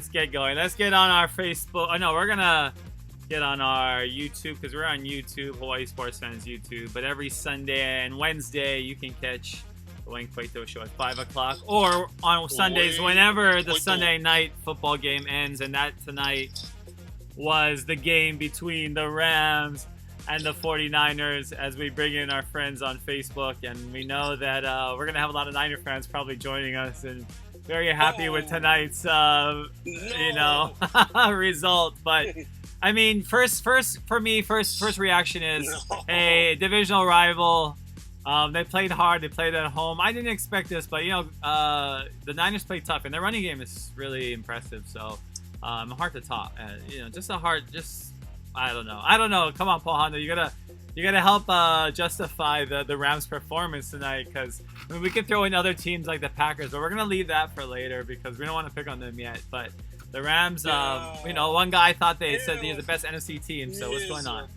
let's get going. Let's get on our Facebook. Oh, no, we're going to get on our YouTube because we're on YouTube, Hawaii Sports Fans YouTube. But every Sunday and Wednesday, you can catch the Wayne Coito Show at 5 o'clock. Or on Sundays, whenever the Sunday night football game ends. And that tonight was the game between the Rams and the 49ers as we bring in our friends on Facebook. And we know that we're going to have a lot of Niner fans probably joining us and very happy with tonight's, result. But, I mean, first reaction is a divisional rival. They played hard. They played at home. I didn't expect this, but, the Niners played tough. And their running game is really impressive. So, hard to top. I don't know. Come on, Paul Honda. You gotta help justify the Rams' performance tonight, because we could throw in other teams like the Packers, but we're gonna leave that for later because we don't want to pick on them yet. But the Rams, one guy thought they said they're the best NFC team. So what's going on?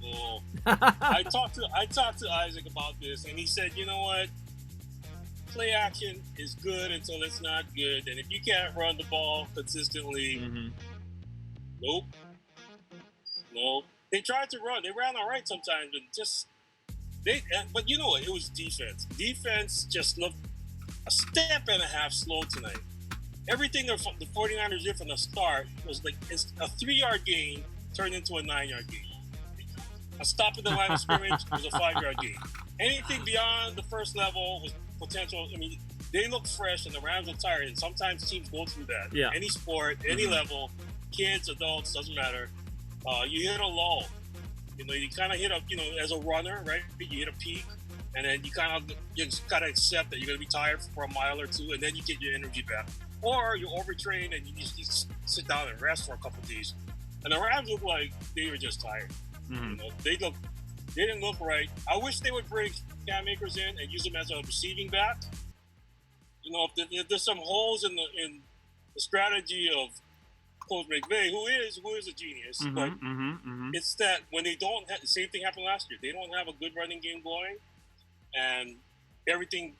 I talked to Isaac about this, and he said, you know what? Play action is good until it's not good, and if you can't run the ball consistently, nope. They tried to run. They ran all right sometimes, but you know what? It was defense. Defense just looked a step and a half slow tonight. Everything the 49ers did from the start was like a 3-yard gain turned into a 9-yard gain. A stop at the line of scrimmage was a 5-yard gain. Anything beyond the first level was potential. I mean, they look fresh, and the Rams are tired. And sometimes teams go through that. Yeah. Any sport, any level, kids, adults, doesn't matter. You hit a lull. You kind of hit as a runner, right? You hit a peak, and then you just gotta accept that you're gonna be tired for a mile or two, and then you get your energy back. Or you overtrain and you just sit down and rest for a couple of days. And the Rams look like they were just tired. They didn't look right. I wish they would bring Cam Akers in and use him as a receiving back. If there's some holes in the strategy of Coach McVay, who is a genius, but it's that when they don't have the same thing happened last year. They don't have a good running game going, and everything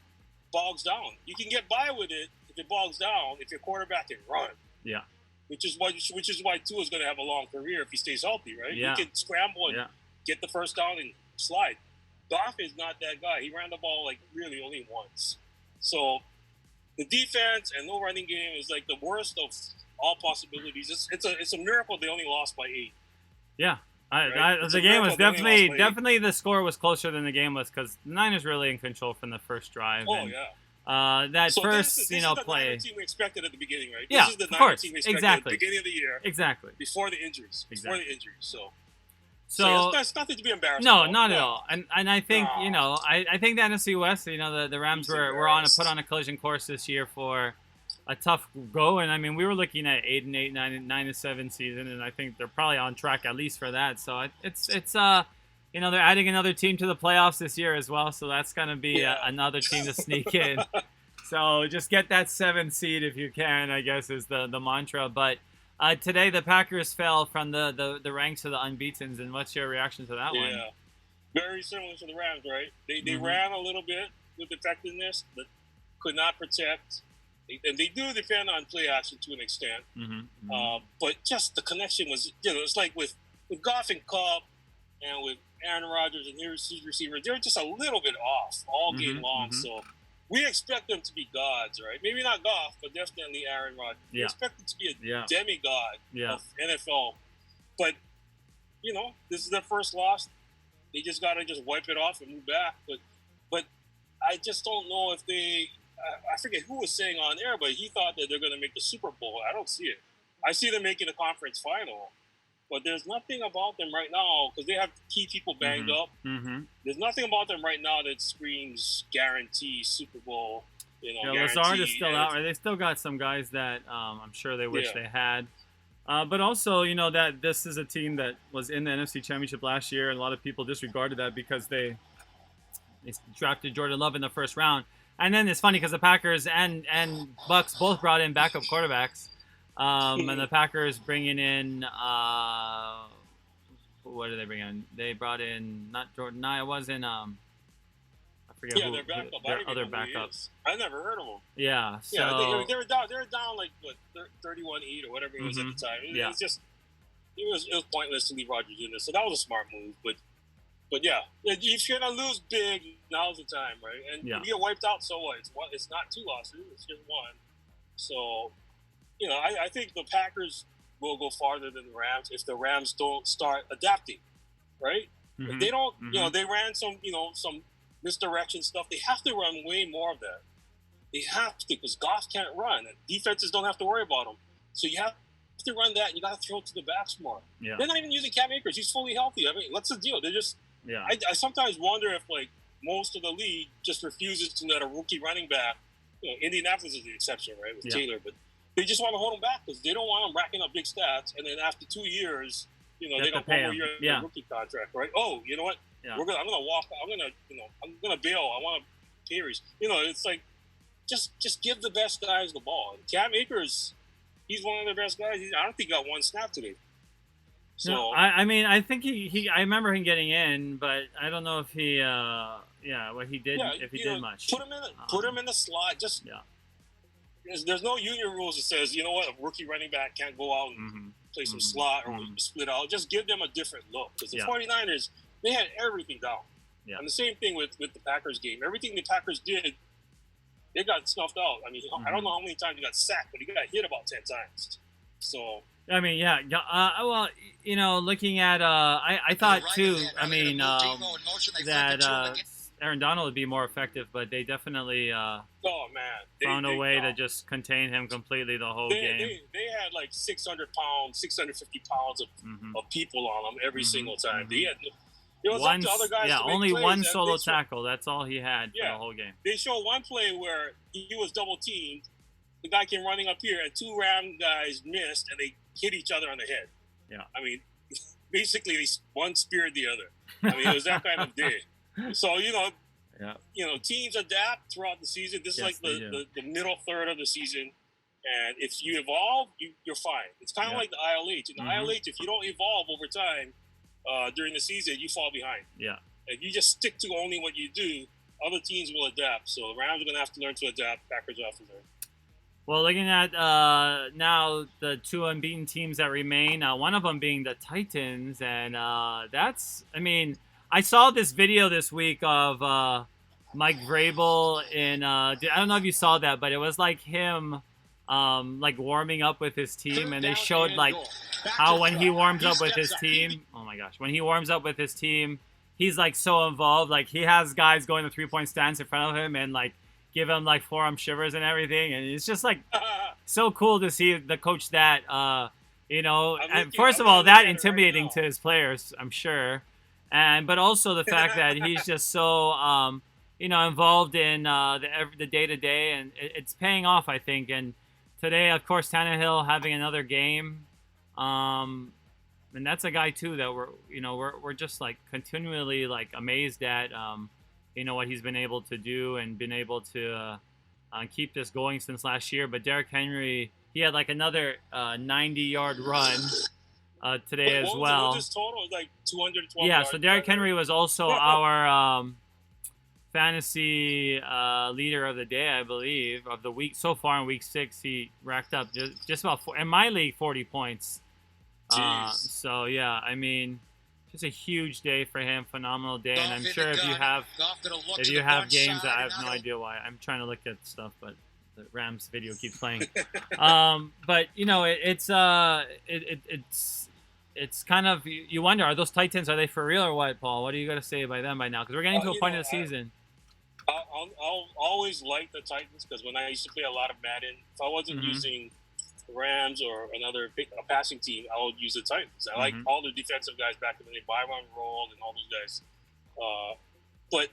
bogs down. You can get by with it if it bogs down if your quarterback can run. Yeah. Which is why Tua is going to have a long career if he stays healthy, right? Yeah. He can scramble and get the first down and slide. Goff is not that guy. He ran the ball like really only once. So the defense and no running game is like the worst of all possibilities. It's a miracle they only lost by 8. Yeah, the game was definitely the score was closer than the game was because the Niners really in control from the first drive. Oh yeah. This is play. The Niner team we expected at the beginning, right? Yeah, this is the of Niner course. Team we expected Exactly. at the beginning of the year. Exactly. Before the injuries. So that's nothing to be embarrassed No, about. not at all. And I think I think the NFC West. The Rams were put on a collision course this year for a tough go, and I mean we were looking at 8-8, 9-7 season, and I think they're probably on track at least for that. So it's they're adding another team to the playoffs this year as well, so that's gonna be another team to sneak in. So just get that 7th seed if you can, I guess is the mantra. But today the Packers fell from the ranks of the unbeatens, and what's your reaction to that one? Yeah, very similar to the Rams, right? They ran a little bit with effectiveness, but could not protect. And they do defend on play action to an extent, but just the connection was, it's like with Goff and Cobb and with Aaron Rodgers and his receiver, they're just a little bit off all game long. So we expect them to be gods, right? Maybe not Goff, but definitely Aaron Rodgers. We expect them to be a demigod of NFL. But, this is their first loss. They just got to wipe it off and move back. But I just don't know if they... I forget who was saying on air, but he thought that they're going to make the Super Bowl. I don't see it. I see them making the conference final, but there's nothing about them right now because they have key people banged up. There's nothing about them right now that screams guarantee Super Bowl. Lazard is still out. Right? They still got some guys that I'm sure they wish they had. But also, that this is a team that was in the NFC Championship last year, and a lot of people disregarded that because they drafted Jordan Love in the first round. And then it's funny because the Packers and Bucks both brought in backup quarterbacks. And the Packers bringing in, what did they bring in? They brought in, not Jordan, it wasn't, I forget Yeah, their backup. I their don't other even know who he backup. is. I never heard of him. Yeah, so Yeah, they were down. They were down like what 31-8 or whatever it was at the time. It was just it was pointless to leave Rodgers in there. So that was a smart move. But yeah, if you're gonna lose big, now's the time, right? And if you get wiped out, so what? It's not 2 losses. It's just 1. So I think the Packers will go farther than the Rams if the Rams don't start adapting, right? If they don't, they ran some misdirection stuff. They have to run way more of that. They have to, because Goff can't run, and defenses don't have to worry about him. So you have to run that, and you got to throw it to the backs more. Yeah. They're not even using Cam Akers. He's fully healthy. I mean, what's the deal? They're just. Yeah. I sometimes wonder if most of the league just refuses to let a rookie running back. Indianapolis is the exception, right, with Taylor, but they just want to hold him back because they don't want him racking up big stats, and then after 2 years, they got 1 more year in the rookie contract, right? Oh, you know what? Yeah. I'm gonna walk. I'm gonna bail. I want a pay raise. It's like just give the best guys the ball. Cam Akers, he's one of the best guys. I don't think he got 1 snap today. So no, I mean, I think he I remember him getting in, but I don't know if he what he did if he did much. Put him in the slot. Just there's no union rules that says a rookie running back can't go out and play some slot or split out. Just give them a different look, because the 49ers, they had everything down. Yeah. And the same thing with the Packers game. Everything the Packers did, they got snuffed out. I mean, I don't know how many times he got sacked, but he got hit about 10 times. So. I mean, well, looking at, I thought too. I mean, that Aaron Donald would be more effective, but they definitely found a way to just contain him completely the whole game. They had like 600 pounds, 650 pounds of people on them every single time. They had. It was up to other guys to make only plays, one solo tackle. That's all he had for the whole game. They showed one play where he was double teamed. The guy came running up here, and 2 Ram guys missed, and they hit each other on the head. Yeah. I mean, basically, one speared the other. I mean, it was that kind of day. So, teams adapt throughout the season. This is like the middle third of the season. And if you evolve, you're fine. It's kind of like the ILH. In the ILH, if you don't evolve over time during the season, you fall behind. Yeah. If you just stick to only what you do, other teams will adapt. So the Rams are going to have to learn to adapt. Packers have to learn. Well, looking at now the 2 unbeaten teams that remain, one of them being the Titans, and I saw this video this week of Mike Vrabel I don't know if you saw that, but it was like him warming up with his team, and they showed how when he warms up with his team, when he warms up with his team, he's so involved, he has guys going to 3-point stance in front of him and give him forearm shivers and everything, and it's just so cool to see the coach that and first of all that intimidating to his players, I'm sure, but also the fact that he's just so involved in the day to day, and it's paying off, I think. And today, of course, Tannehill having another game, and that's a guy too that we're just continually amazed at. What he's been able to do and been able to keep this going since last year. But Derrick Henry, he had another 90-yard run today as well. What was his total? It was 212 yards. So Derrick Henry was also our fantasy leader of the day, I believe, of the week. So far in week 6, he racked up just about, in my league, 40 points. So, yeah, I mean, just a huge day for him, phenomenal day, and I'm sure if you have games, I have no idea why. I'm trying to look at stuff, but the Rams video keeps playing. But it's kind of, you wonder, are those Titans, are they for real or what, Paul? What are you going to say by them by now? Because we're getting to a point of the season. I'll always like the Titans, because when I used to play a lot of Madden, if I wasn't using the Rams or a passing team, I would use the Titans. I like all the defensive guys back in the day, Byron Roll and all those guys. But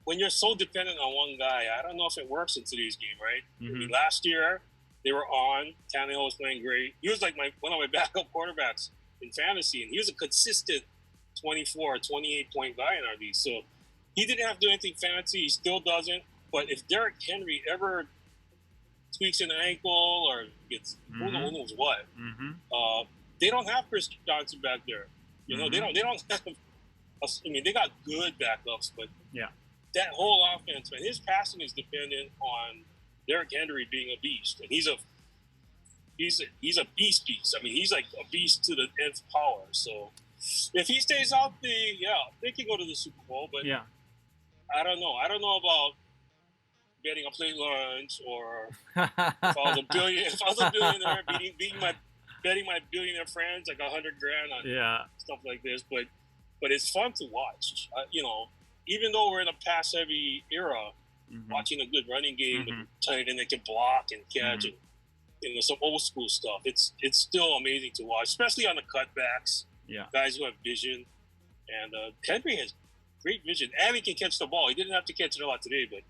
when you're so dependent on one guy, I don't know if it works in today's game, right? I mean, last year, they were on. Tannehill was playing great. He was one of my backup quarterbacks in fantasy, and he was a consistent 24, 28-point guy in our league. So he didn't have to do anything fancy. He still doesn't. But if Derrick Henry ever tweaks an ankle or gets who knows what, they don't have Chris Johnson back there. They don't have. I mean, they got good backups, but that whole offense, man, his passing is dependent on Derrick Henry being a beast, and he's a beast piece. I mean, he's like a beast to the nth power. So if he stays healthy, they can go to the Super Bowl. But I don't know. I don't know about betting a plate lunch, or if I was a billionaire, betting my billionaire friends like $100,000 on stuff like this. But it's fun to watch. Even though we're in a pass-heavy era, watching a good running game with tight end that can block and catch and some old school stuff. It's still amazing to watch, especially on the cutbacks. Yeah, guys who have vision, and Henry has great vision, and he can catch the ball. He didn't have to catch it a lot today, but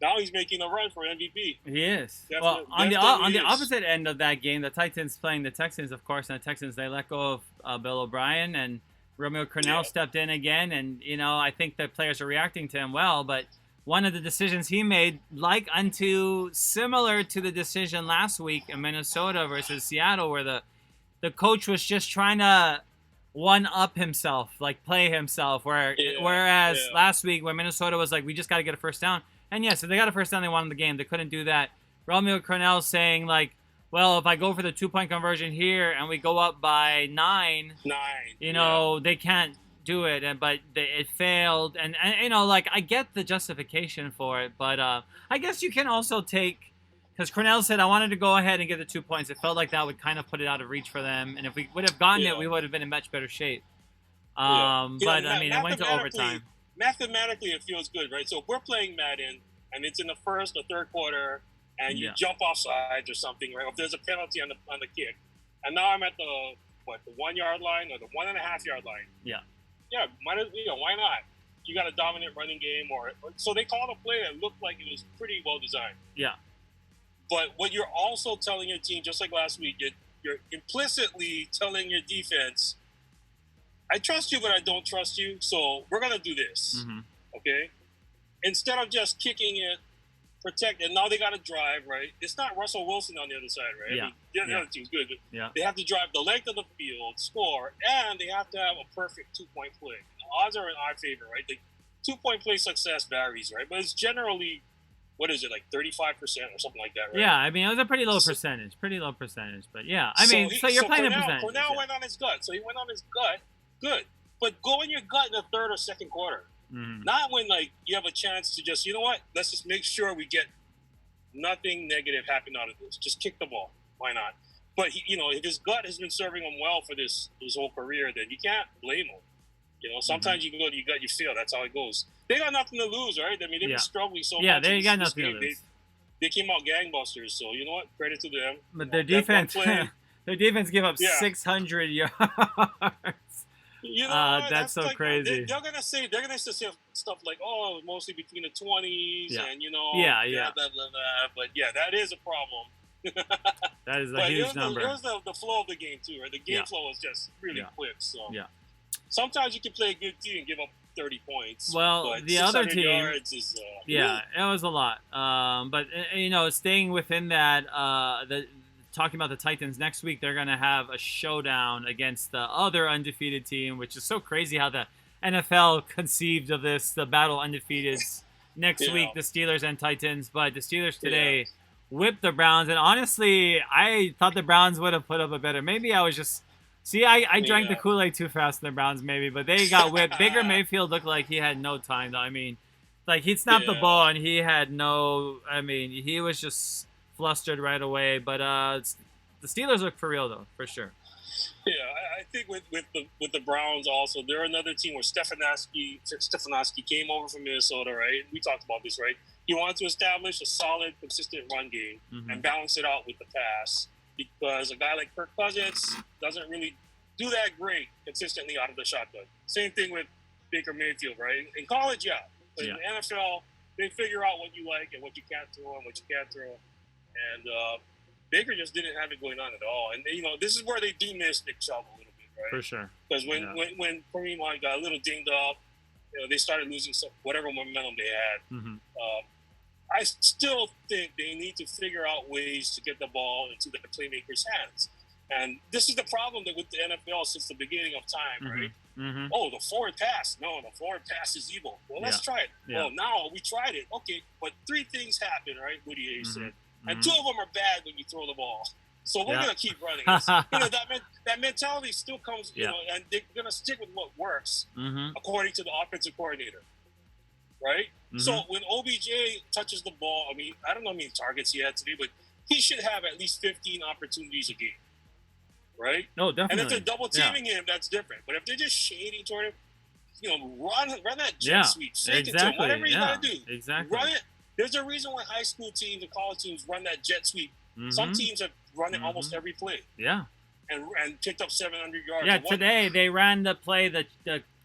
now he's making a run for MVP. He is. Well, on the opposite end of that game, the Titans playing the Texans, of course, and the Texans, they let go of Bill O'Brien, and Romeo Crennel stepped in again, and I think the players are reacting to him well, but one of the decisions he made, similar to the decision last week in Minnesota versus Seattle, where the coach was just trying to one-up himself, play himself, whereas last week when Minnesota was like, we just got to get a first down, and yes, if they got a first down, they won the game. They couldn't do that. Romeo Crennel saying, well, if I go for the 2-point conversion here and we go up by 9, they can't do it, but it failed, and I get the justification for it, but I guess you can also take, because Crennel said, I wanted to go ahead and get the 2 points. It felt like that would kind of put it out of reach for them, and if we would have gotten it, we would have been in much better shape. But I mean, it went to overtime. Mathematically, it feels good, right? So if we're playing Madden, and it's in the first or third quarter, and you jump off sides or something, right? If there's a penalty on the kick, and now I'm at the 1 yard line or the 1.5 yard line. Yeah, why not? You got a dominant running game, so they called a play that looked like it was pretty well designed. Yeah. But what you're also telling your team, just like last week, you're implicitly telling your defense, I trust you, but I don't trust you, so we're gonna do this. Okay? Instead of just kicking it, protect, and now they got to drive, right? It's not Russell Wilson on the other side, right? Yeah. I mean, the other team's good. Yeah. They have to drive the length of the field, score, and they have to have a perfect 2-point play. The odds are in our favor, right? The 2-point play success varies, right? But it's generally, 35% or something like that, right? Yeah, I mean, it was a pretty low percentage. But yeah, I mean, so you're playing in percentage. Cornell went on his gut. So he went on his gut. Good. But go in your gut in the third or second quarter. Not when you have a chance to just, let's just make sure we get nothing negative happen out of this. Just kick the ball. Why not? But if his gut has been serving him well for his whole career, then you can't blame him. Sometimes you can go to your gut, you feel. That's how it goes. They got nothing to lose, right? I mean, they've been struggling so much. Yeah, they got nothing to lose. They came out gangbusters, so you know what? Credit to them. But their defense, gave up 600 yards. That's so crazy. They're gonna say stuff like, "Oh, it was mostly between the 20s," and blah, blah, blah. But that is a problem. That is a huge number. It was the flow of the game too, right? The game flow was just really quick. So sometimes you can play a good team and give up 30 points. Well, but the other team, yards is, it was a lot. But staying within that, talking about the Titans, next week they're going to have a showdown against the other undefeated team, which is so crazy how the NFL conceived of this, the battle undefeateds. Next week, the Steelers and Titans, but the Steelers today whipped the Browns, and honestly, I thought the Browns would have put up a better, maybe I was just, I drank the Kool-Aid too fast in the Browns maybe, but they got whipped. Baker Mayfield looked like he had no time, though. I mean, he'd snapped the ball, and he had he was just flustered right away, but the Steelers look for real though, for sure. Yeah, I think with the Browns also, they're another team where Stefanowski came over from Minnesota, right? We talked about this, right? He wanted to establish a solid, consistent run game and balance it out with the pass, because a guy like Kirk Cousins doesn't really do that great consistently out of the shotgun. Same thing with Baker Mayfield, right? In college, but in the NFL, they figure out what you like and what you can't throw and what you can't throw. And Baker just didn't have it going on at all. And, this is where they do miss Nick Chubb a little bit, right? For sure. Because when Kareem Hunt got a little dinged up, they started losing whatever momentum they had. I still think they need to figure out ways to get the ball into the playmakers' hands. And this is the problem with the NFL since the beginning of time, right? Oh, the forward pass. No, the forward pass is evil. Well, let's try it. Well, now we tried it. Okay, but 3 things happen, right? Woody A said. And 2 of them are bad when you throw the ball. So we're going to keep running. That mentality still comes, you know, and they're going to stick with what works according to the offensive coordinator, right? So when OBJ touches the ball, I mean, I don't know how many targets he had today, but he should have at least 15 opportunities a game, right? No, definitely. And if they're double teaming him, that's different. But if they're just shading toward him, you know, run that jet sweep, fake it to him, whatever you got to do. Exactly. Run it. There's a reason why high school teams and college teams run that jet sweep. Some teams have run it almost every play. Yeah. And picked up 700 yards. Yeah, today they ran the play, the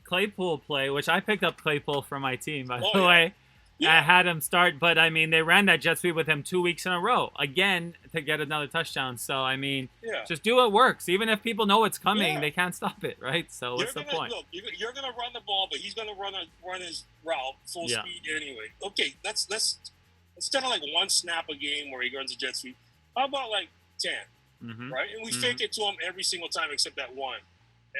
Claypool play, which I picked up Claypool for my team, by the way. I had him start, but I mean, they ran that jet sweep with him 2 weeks in a row, again, to get another touchdown. So, I mean, just do what works. Even if people know it's coming, they can't stop it, right? So, what's the point? Look, you're going to run the ball, but he's going to run his route full speed anyway. Okay, let's instead of like 1 snap a game where he runs a jet sweep, how about like 10, right? And we fake it to him every single time except that 1.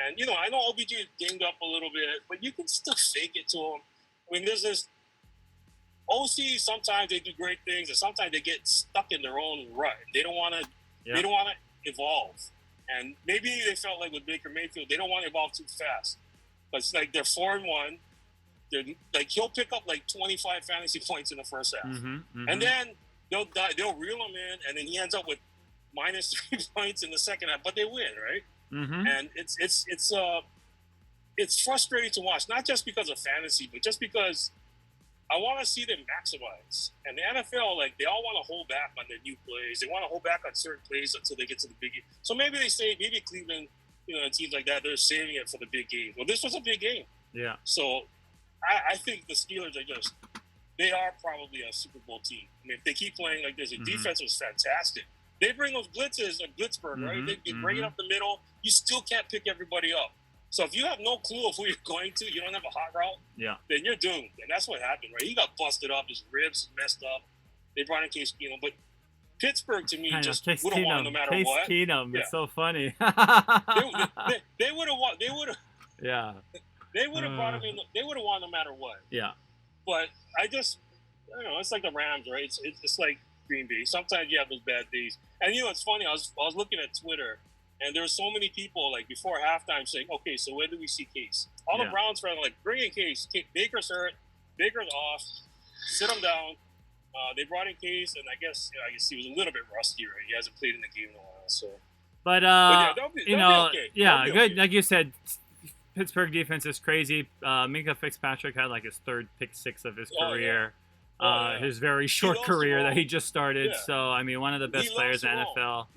And, you know, I know OBJ is dinged up a little bit, but you can still fake it to him. I mean, there's this OC, sometimes they do great things, and sometimes they get stuck in their own rut. They don't want to. They don't want to evolve. And maybe they felt like with Baker Mayfield, they don't want to evolve too fast. But it's like they're 4-1. They're like he'll pick up like 25 fantasy points in the first half, and then they'll reel him in, and then he ends up with minus 3 points in the second half. But they win, right? And it's frustrating to watch, not just because of fantasy, but just because I want to see them maximize. And the NFL, like, they all want to hold back on their new plays. They want to hold back on certain plays until they get to the big game. So maybe they say, maybe Cleveland, you know, and teams like that, they're saving it for the big game. Well, this was a big game. Yeah. So I think the Steelers they are probably a Super Bowl team. I mean, if they keep playing like this, the defense was fantastic. They bring those blitzes, like Blitzburg, right? They bring it up the middle. You still can't pick everybody up. So if you have no clue of who you're going to, you don't have a hot route, then you're doomed. And that's what happened, right? He got busted up, his ribs messed up. They brought in Case Keenum. But Pittsburgh, to me, just would have won no matter what. Case Keenum, it's so funny. they would have won. They would have. Yeah. They would have brought him in. They would have won no matter what. Yeah. But I don't know, it's like the Rams, right? It's like Green Bay. Sometimes you have those bad days. And, you know, it's funny. I was looking at Twitter, and there were so many people, like, before halftime saying, okay, so where do we see Case? All the Browns fans are like, bring in Case. Baker's hurt. Baker's off. Sit him down. They brought in Case, and I guess he was a little bit rusty, right? He hasn't played in the game in a while, so. But they'll be okay. Good. Okay. Like you said, Pittsburgh defense is crazy. Minka Fitzpatrick had like his 3rd pick 6 of his career. His very short career that he just started. So, I mean, one of the best players in the NFL.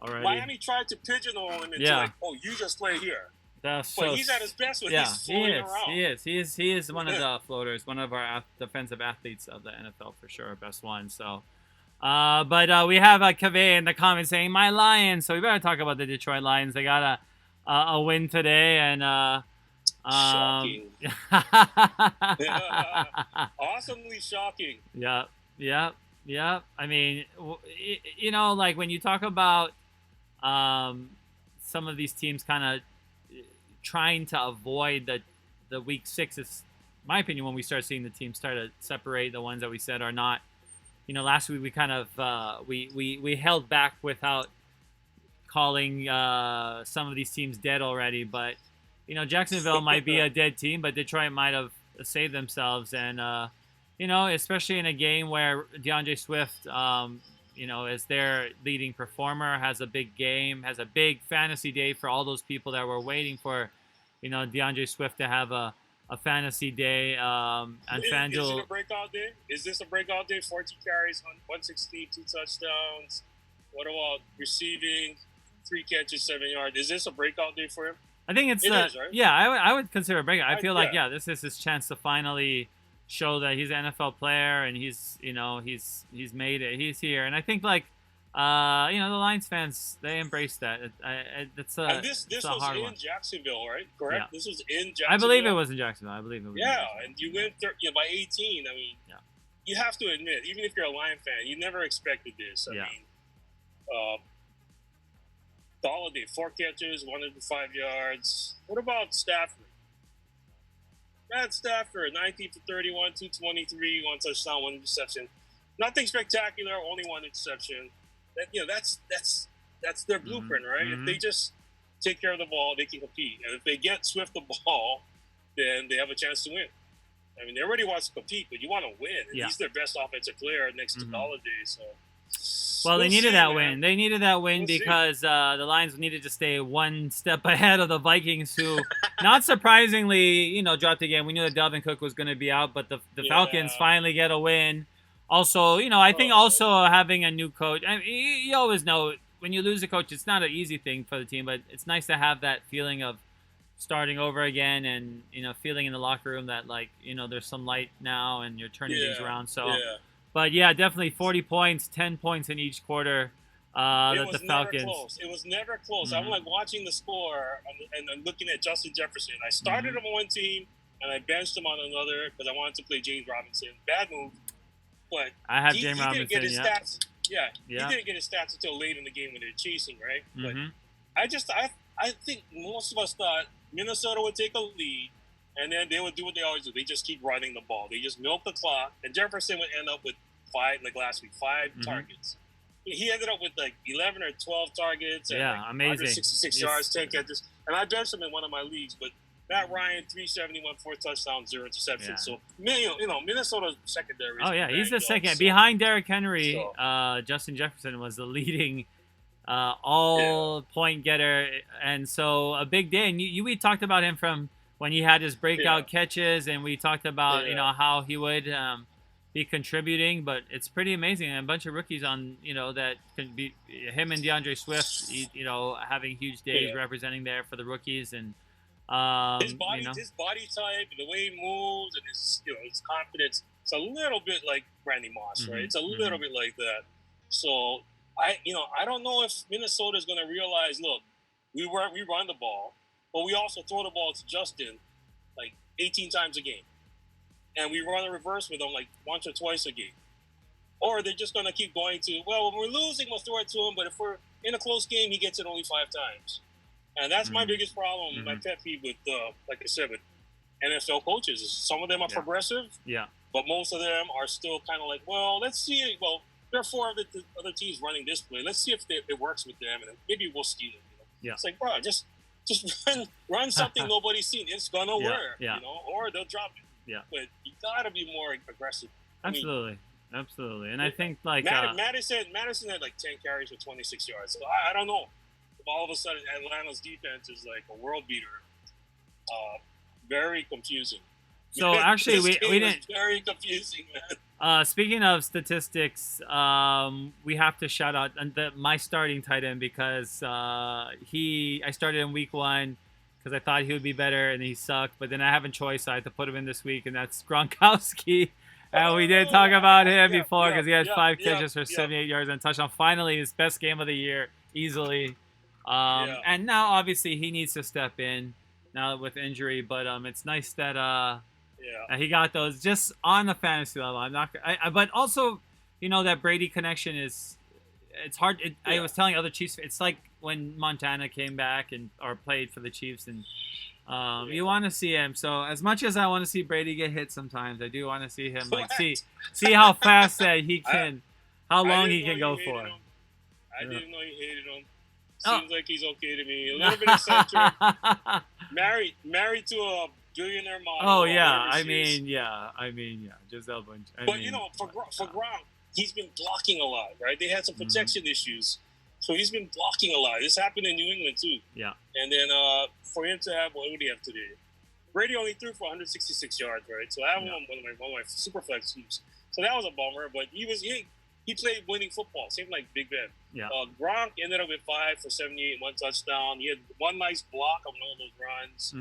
Already. Miami tried to pigeonhole him into like, oh, you just play here. But he's at his best when he's floating around. He is one of the floaters, one of our defensive athletes of the NFL for sure, best one. So, but we have Kaveh in the comments saying, my Lions. So we better talk about the Detroit Lions. They got a win today, and shocking. Awesomely shocking. Yeah. I mean, you know, like when you talk about some of these teams kind of trying to avoid the week 6 is, my opinion, when we start seeing the teams start to separate the ones that we said are not. You know, last week we kind of we held back without calling some of these teams dead already, but you know, Jacksonville might be a dead team, but Detroit might have saved themselves, and you know, especially in a game where DeAndre Swift, you know, is their leading performer, has a big game, has a big fantasy day for all those people that were waiting for, you know, DeAndre Swift to have a fantasy day. And FanDuel. Is it a breakout day? Is this a breakout day? 14 carries, 116, 2 touchdowns. What about receiving, 3 catches, 7 yards? Is this a breakout day for him? I think it's is, right? Yeah, I would consider a breakout. I feel like this is his chance to finally show that he's an NFL player, and he's made it. He's here, and I think like you know, the Lions fans, they embrace that. It's a and this it's a was hard in one. Jacksonville, right? Correct. Yeah. This was in Jacksonville. I believe it was in Jacksonville. And you went by 18. I mean, you have to admit, even if you're a Lion fan, you never expected this. I mean, Golladay, 4 catches, 105 yards. What about Stafford? Matt Stafford, 19 for 31, 223, 1 touchdown, 1 interception. Nothing spectacular, only 1 interception. That's their blueprint, right? If they just take care of the ball, they can compete. And if they get Swift the ball, then they have a chance to win. I mean, everybody wants to compete, but you want to win. And he's their best offensive player next to Galladay. So, well, they needed that win. They needed that win because the Lions needed to stay one step ahead of the Vikings, who, not surprisingly, dropped again. We knew that Dalvin Cook was going to be out, but the Falcons finally get a win. Also, I think also having a new coach. I mean, you always know when you lose a coach, it's not an easy thing for the team, but it's nice to have that feeling of starting over again and, feeling in the locker room that, there's some light now and you're turning things around. So, but yeah, definitely 40 points, 10 points in each quarter. That the Falcons. It was never close. I'm watching the score and I'm looking at Justin Jefferson. I started him on one team and I benched him on another because I wanted to play James Robinson. Bad move. But I have James Robinson. Didn't get his stats. Yeah, he didn't get his stats until late in the game when they were chasing, right? But I think most of us thought Minnesota would take a lead, and then they would do what they always do. They just keep running the ball. They just milk the clock, and Jefferson would end up with 5, like last week, 5 targets. He ended up with 11 or 12 targets and amazing. 166 yards, 10 catches. And I benched him in one of my leagues, but Matt Ryan, 371, 4 touchdowns, 0 interceptions. Yeah. So, Minnesota's secondary. He's the second. Behind Derrick Henry, Justin Jefferson was the leading all-point getter. And so a big day. And we talked about him from when he had his breakout catches, and we talked about, how he would be contributing. But it's pretty amazing. And a bunch of rookies on, that can be him and DeAndre Swift, having huge days representing there for the rookies. And his body type, the way he moves, and his confidence, it's a little bit like Randy Moss, right? It's a little bit like that. So I don't know if Minnesota is going to realize, look, we run the ball, but we also throw the ball to Justin 18 times a game, and we run a reverse with him once or twice a game. Or they're just going to keep going to, when we're losing, we'll throw it to him, but if we're in a close game, he gets it only 5 times. And that's my biggest problem, my pet peeve with, like I said, with NFL coaches. Is some of them are progressive, but most of them are still kind of like, let's see. Well, there are 4 other teams running this play. Let's see if it works with them, and maybe we'll steal it. It's like, bro, just run something nobody's seen. It's gonna work, or they'll drop it. But you gotta be more aggressive. Absolutely. And I think Madison had 10 carries for 26 yards. So I don't know. All of a sudden, Atlanta's defense is like a world beater. Very confusing. So actually, we didn't. Very confusing, man. Speaking of statistics, we have to shout out my starting tight end because I started in week 1 because I thought he would be better and he sucked, but then I have a choice. So I had to put him in this week, and that's Gronkowski. And we did talk about him before because he had 5 catches for 78 yards and a touchdown. Finally, his best game of the year, easily. And now obviously he needs to step in now with injury, but it's nice that he got those just on the fantasy level. But also, that Brady connection it's hard. I was telling other Chiefs, it's like when Montana came back or played for the Chiefs, and you want to see him. So as much as I want to see Brady get hit sometimes, I do want to see him see how fast that he can, how long he can go for. I didn't know you hated him. Seems like he's okay to me. A little bit eccentric. married to a billionaire model. Oh yeah, I mean, Giselle Bundchen. But for Gronk, he's been blocking a lot, right? They had some protection issues, so he's been blocking a lot. This happened in New England too. Yeah. And then for him to have, what would he have today? Brady only threw for 166 yards, right? So I have him on one of my super flex teams. So that was a bummer, but he played winning football, same like Big Ben. Yeah. Gronk ended up with 5 for 78, 1 touchdown. He had one nice block on one of those runs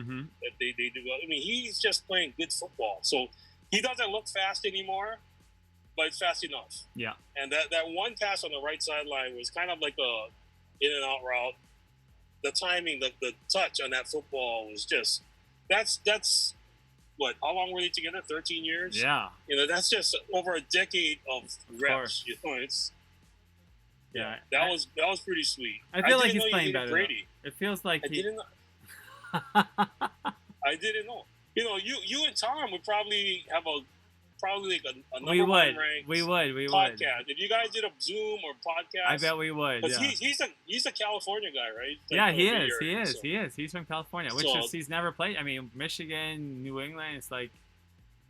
that they do. I mean, he's just playing good football. So he doesn't look fast anymore, but it's fast enough. Yeah. And that one pass on the right sideline was kind of like a in and out route. The timing, the touch on that football was just that's what? How long were they together? 13 years. Yeah. That's just over a decade of reps. It's. Yeah, that was pretty sweet. I feel like he's playing better. Brady. It feels like I didn't know. You and Tom would probably have like a number We one would. ranked We would. podcast. If you guys did a Zoom or podcast, I bet we would. because Yeah. he's a California guy, right? Yeah, he is. Here, He is. so. He is. He's from California, which is he's never played. I mean, Michigan, New England. It's like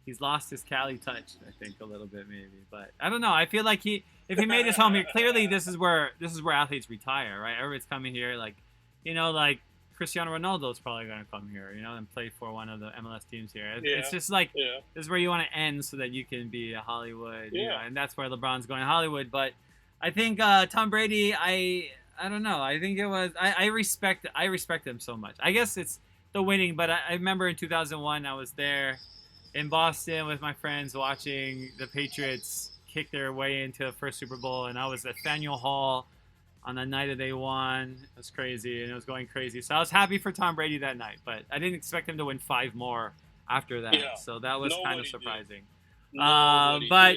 he's lost his Cali touch. I think a little bit maybe, but I don't know. I feel like if he made his home here, clearly this is where athletes retire, right? Everybody's coming here, like like Cristiano Ronaldo's probably going to come here, and play for one of the MLS teams here. It's just like this is where you want to end so that you can be a Hollywood, and that's where LeBron's going to Hollywood. But I think Tom Brady, I don't know. I think it was I respect him so much. I guess it's the winning, but I remember in 2001 I was there in Boston with my friends watching the Patriots kick their way into the first Super Bowl, and I was at Faneuil Hall on the night that they won. It was crazy, and it was going crazy. So I was happy for Tom Brady that night, but I didn't expect him to win 5 more after that. Yeah. So that was kind of surprising. But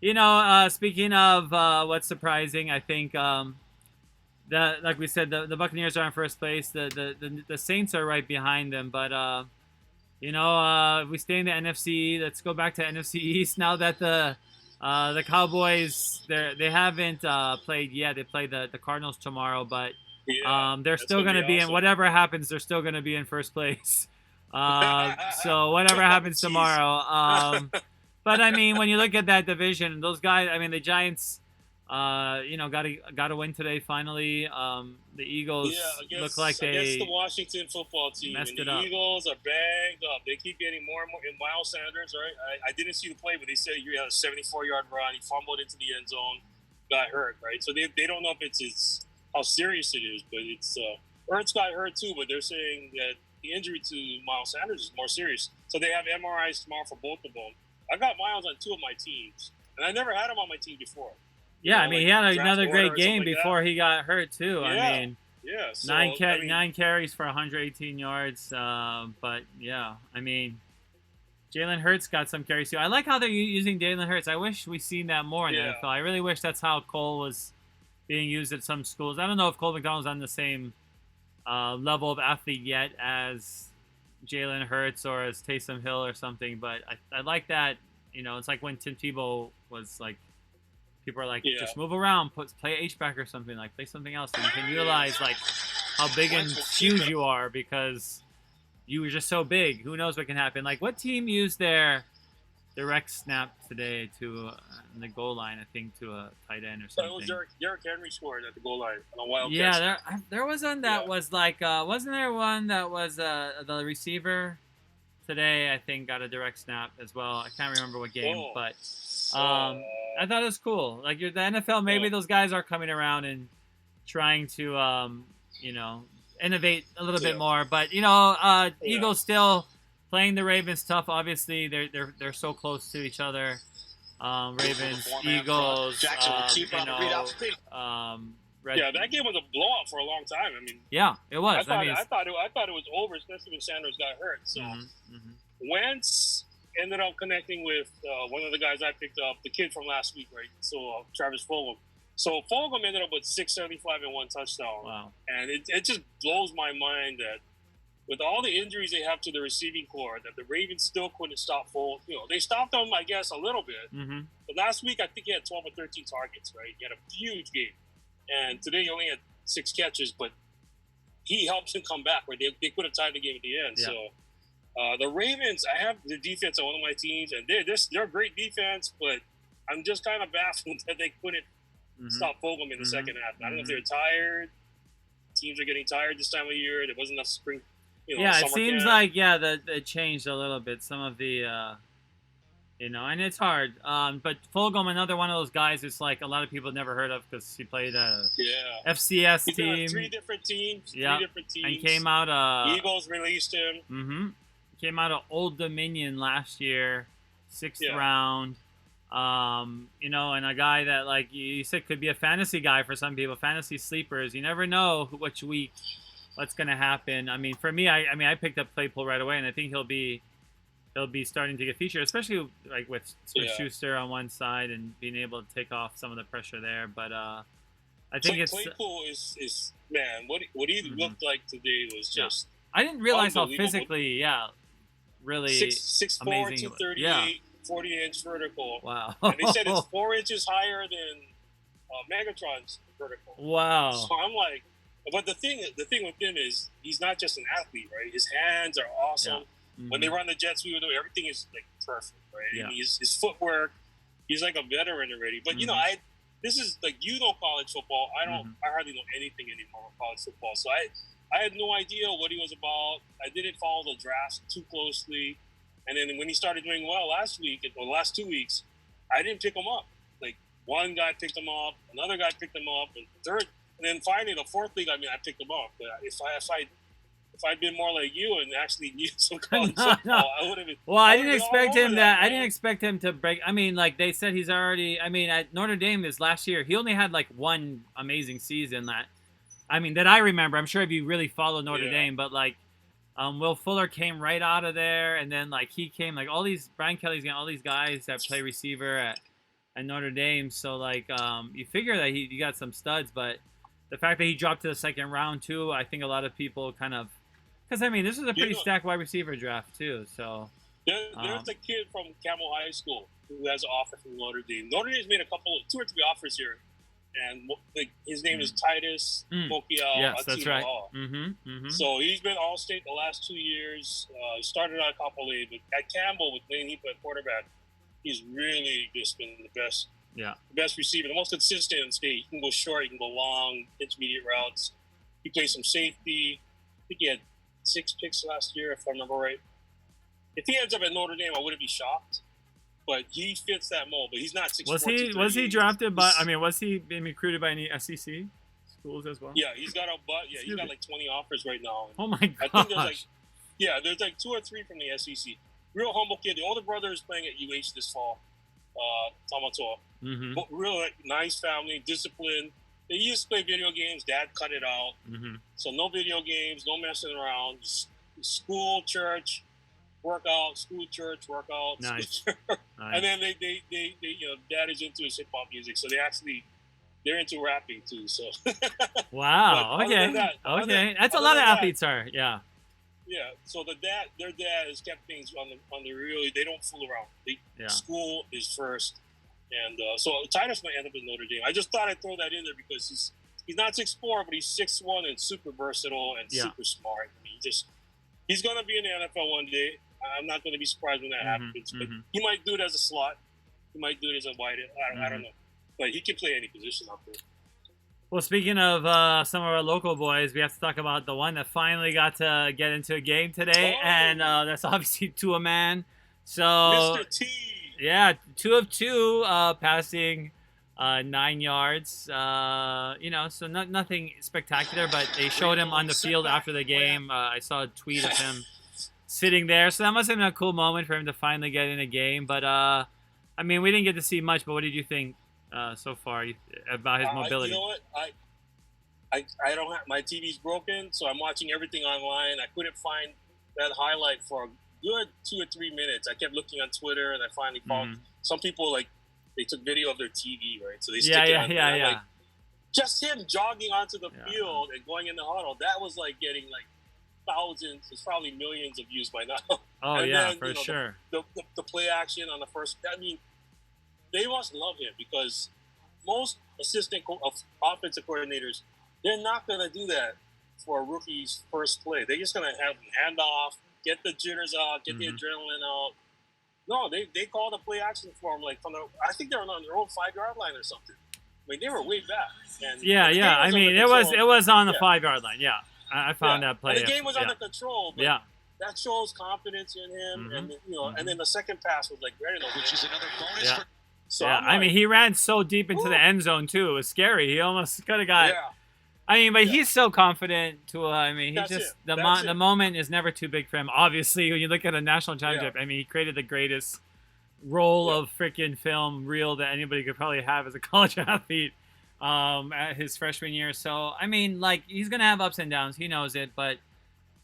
did. Speaking of what's surprising, I think like we said, the Buccaneers are in first place. The Saints are right behind them, but if we stay in the NFC, let's go back to NFC East now that the Cowboys they haven't played yet. They play the Cardinals tomorrow, but they're still going to be in whatever happens. They're still going to be in first place. So whatever happens tomorrow. But I mean, when you look at that division, those guys. I mean, the Giants. Got to win today finally. The Eagles look like they against the Washington football team. Messed and it the up. Eagles are banged up. They keep getting more and more. And Miles Sanders, right? I didn't see the play, but they said he had a 74-yard run. He fumbled into the end zone, got hurt, right? So they don't know if it's how serious it is, but it's Ertz got hurt too. But they're saying that the injury to Miles Sanders is more serious. So they have MRIs tomorrow for both of them. I got Miles on 2 of my teams, and I never had him on my team before. Yeah, I mean, he had another great game before he got hurt, too. Yeah. I mean, so, 9 carries for 118 yards. But, yeah, I mean, Jalen Hurts got some carries, too. I like how they're using Jalen Hurts. I wish we seen that more in the NFL. I really wish that's how Cole was being used at some schools. I don't know if Cole McDonald's on the same level of athlete yet as Jalen Hurts or as Taysom Hill or something, but I like that. It's like when Tim Tebow was like, people are like, just move around, play H-back or something, like play something else, and you can utilize like how big and huge you are because you were just so big. Who knows what can happen? Like, what team used their direct snap today to the goal line? I think to a tight end or something. It was Derrick Henry scored at the goal line on a wild catch. Yeah, there was one that was like, wasn't there one that was the receiver today? I think got a direct snap as well. I can't remember what game, but. I thought it was cool. Like the NFL, maybe those guys are coming around and trying to, innovate a little bit more. But Eagles still playing the Ravens tough. Obviously, they're so close to each other. Ravens, Eagles. That game was a blowout for a long time. I mean, yeah, it was. I thought it was over, especially when Sanders got hurt. So Wentz ended up connecting with one of the guys I picked up, the kid from last week, right? So Travis Fulgham. So Fulgham ended up with 675 and 1 touchdown. Wow. And it just blows my mind that with all the injuries they have to the receiving core, that the Ravens still couldn't stop Fulgham. They stopped him, I guess, a little bit. Mm-hmm. But last week, I think he had 12 or 13 targets, right? He had a huge game. And today he only had 6 catches, but he helped him come back, right? They could have tied the game at the end. Yeah. So the Ravens, I have the defense on one of my teams, and they're a great defense, but I'm just kind of baffled that they couldn't stop Fulgham in the second half. I don't know if they're tired. Teams are getting tired this time of year. There wasn't enough spring. It seems like it changed a little bit. Some of the, and it's hard. But Fulgham, another one of those guys, who's like a lot of people never heard of because he played a FCS team. 3 different teams. Yeah, 3 different teams. And came out. Eagles released him. Mm-hmm. Came out of Old Dominion last year, 6th round. And a guy that, like you said, could be a fantasy guy for some people, fantasy sleepers. You never know which week what's going to happen. I mean, for me, I picked up Claypool right away, and I think he'll be starting to get featured, especially like with Schuster on one side and being able to take off some of the pressure there. But I think Claypool is man, what he looked like today was just. I didn't realize how physically, really 6'4", amazing. 238, Yeah. 40-inch vertical. Wow. And they said it's 4 inches higher than Megatron's vertical. Wow. So I'm like, but the thing with him is he's not just an athlete, right? His hands are awesome. Yeah. Mm-hmm. When they run the jet sweep, everything is like perfect, right? Yeah. And his footwork, he's like a veteran already. But you know, this is like, you know, college football. I hardly know anything anymore about college football. So I had no idea what he was about. I didn't follow the draft too closely. And then when he started doing well last week, or the last 2 weeks, I didn't pick him up. Like, one guy picked him up, another guy picked him up, and third, and then finally the fourth league, I picked him up. But if I'd been more like you and actually knew some college football, I would have been. Well, I didn't expect him that. I didn't expect him to break. I mean, like they said, he's already. I mean, at Notre Dame this last year, he only had like one amazing season that I remember. I'm sure if you really follow Notre Dame, but like. Will Fuller came right out of there, and then like he came like all these Brian Kelly's getting all these guys that play receiver at Notre Dame. So like you figure that he got some studs, but the fact that he dropped to the second round too, I think a lot of people kind of because I mean this is a pretty stacked wide receiver draft too. So there's a kid from Camel High School who has an offer from Notre Dame. Notre Dame's made 2 or 3 offers here. And like his name is Titus Mokiel. Yes, that's right. So he's been All-State the last 2 years. He started out Kapolei, but at Campbell with Lane Heap at quarterback, he's really just been the best. Yeah, the best receiver, the most consistent in state. He can go short, he can go long, intermediate routes. He plays some safety. I think he had 6 picks last year, if I remember right. If he ends up at Notre Dame, I wouldn't be shocked. But he fits that mold. But he's not 6'4". Was he drafted by? I mean, was he being recruited by any SEC schools as well? Yeah, he's got like 20 offers right now. Oh my gosh. I think there's like 2 or 3 from the SEC. Real humble kid. The older brother is playing at UH this fall. Tamato. But real nice family, disciplined. They used to play video games. Dad cut it out. So no video games, no messing around. Just school, church. Workout, school, church, workout. Nice. And then they dad is into his hip hop music, so they're into rapping too. So. Wow. Okay. That's a lot of athletes are. Yeah. Yeah. So their dad has kept things on the real. They don't fool around. School is first, and so Titus might end up in Notre Dame. I just thought I'd throw that in there because he's not 6'4", but he's 6'1" and super versatile and super smart. I mean, he's gonna be in the NFL one day. I'm not going to be surprised when that happens. But he might do it as a slot. He might do it as a wide. I don't know. But he can play any position out there. Well, speaking of some of our local boys, we have to talk about the one that finally got to get into a game today. And that's obviously Tua Man. So, Mr. T. Yeah, 2 of 2 passing 9 yards. So nothing spectacular, but they showed him on the field after the game. I saw a tweet of him sitting there, so that must have been a cool moment for him to finally get in a game. But I mean, we didn't get to see much. But what did you think so far about his mobility? You know what? I don't have my TV's broken, so I'm watching everything online. I couldn't find that highlight for a good 2 or 3 minutes. I kept looking on Twitter, and I finally found some people like they took video of their TV, right? So they stick it on. Like, just him jogging onto the field and going in the huddle. That was like getting like thousands, it's probably millions of views by now. Oh, and yeah, then, for sure. The play action on the first, I mean, they must love him because most offensive coordinators, they're not going to do that for a rookie's first play. They're just going to have him hand off, get the jitters out, get the adrenaline out. No, they call the play action for him like I think they're on their own 5-yard line or something. I mean, they were way back. And I mean, it was on the 5-yard line. Yeah. I found that play. And the game was under control. But that shows confidence in him, and and then the second pass was like which is another bonus. Yeah. So I mean, he ran so deep into the end zone too. It was scary. He almost could have got. Yeah. I mean, but he's so confident. I mean, the moment is never too big for him. Obviously, when you look at a national championship, I mean, he created the greatest roll of freaking film reel that anybody could probably have as a college athlete. At his freshman year. So, I mean, like, he's going to have ups and downs. He knows it. But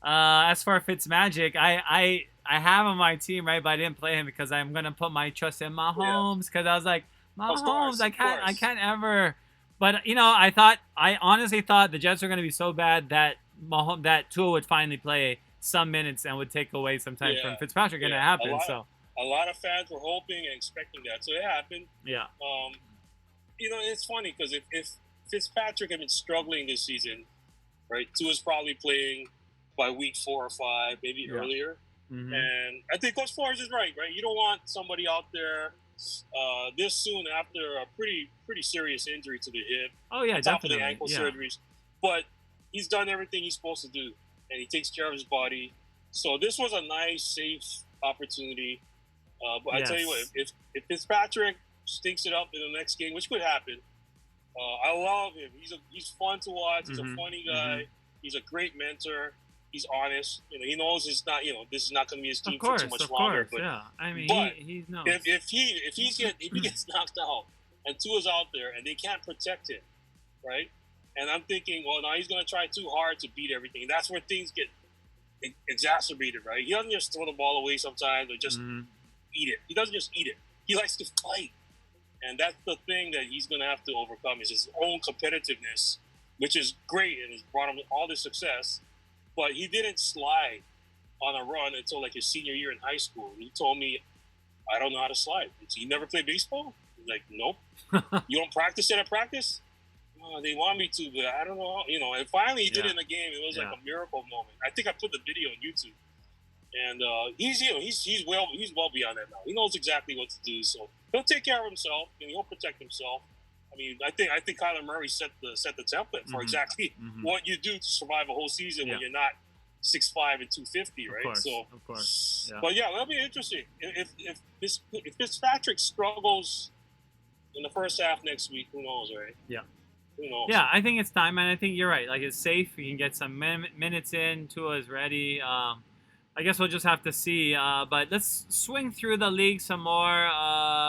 as far as Fitzmagic, I have him on my team, right? But I didn't play him because I'm going to put my trust in Mahomes because I was like, Mahomes, I can't ever. But, I honestly thought the Jets were going to be so bad that Tua would finally play some minutes and would take away some time from Yeah, Fitzpatrick, and it yeah. happened. So A lot of fans were hoping and expecting that, so it happened. yeah, It's funny because if Fitzpatrick had been struggling this season, right, Tua's probably playing by week 4 or 5, maybe earlier. Mm-hmm. And I think Coach Flores is right? You don't want somebody out there this soon after a pretty serious injury to the hip. Oh yeah, top definitely. of the ankle surgeries. But he's done everything he's supposed to do, and he takes care of his body. So this was a nice, safe opportunity. But I tell you what, if Fitzpatrick stinks it up in the next game, which could happen, I love him. He's fun to watch. He's a funny guy. He's a great mentor. He's honest. He knows it's not. This is not going to be his team for too much longer. But yeah, I mean, he knows. If he gets knocked out and Tua's out there and they can't protect him, right? And I'm thinking, well, now he's going to try too hard to beat everything. That's where things get exacerbated, right? He doesn't just throw the ball away sometimes or just eat it. He doesn't just eat it. He likes to fight. And that's the thing that he's going to have to overcome is his own competitiveness, which is great and has brought him all this success. But he didn't slide on a run until like his senior year in high school. He told me, I don't know how to slide. You never play baseball? He's like, nope. You don't practice it at practice? Oh, they want me to, but I don't know. And finally he did it in the game. It was like a miracle moment. I think I put the video on YouTube. And he's well beyond that now. He knows exactly what to do. So he'll take care of himself and he'll protect himself. I mean, I think Kyler Murray set the template for exactly what you do to survive a whole season when you're not 6'5" and 250, right? Of course. Yeah. But yeah, that'll be interesting. If Fitzpatrick struggles in the first half next week, who knows, right? Yeah. Who knows? Yeah, I think it's time, and I think you're right. Like, it's safe. You can get some minutes in. Tua is ready. I guess we'll just have to see. But let's swing through the league some more.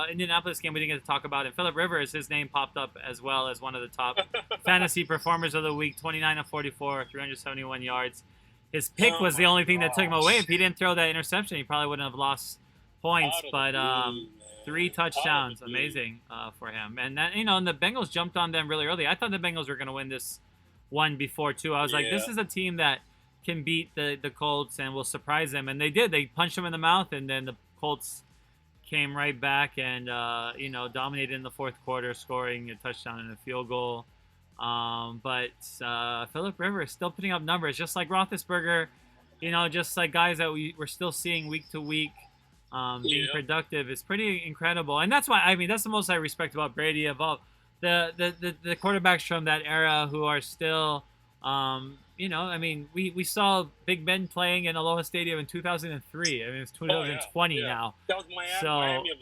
Indianapolis game we didn't get to talk about it. Phillip Rivers, his name popped up as well as one of the top fantasy performers of the week. 29 of 44, 371 yards. His pick was the only thing that took him away. If he didn't throw that interception, he probably wouldn't have lost points. But 3 touchdowns, amazing for him. And that, and the Bengals jumped on them really early. I thought the Bengals were going to win this one before too. I was like, this is a team that can beat the Colts and will surprise them, and they did. They punched them in the mouth, and then the Colts came right back and dominated in the fourth quarter, scoring a touchdown and a field goal. But Phillip Rivers still putting up numbers, just like Roethlisberger. Just like guys that we're still seeing week to week being productive is pretty incredible, and that's why that's the most I respect about Brady, about the quarterbacks from that era who are still. We saw Big Ben playing in Aloha Stadium in 2003. It's 2020 now. That was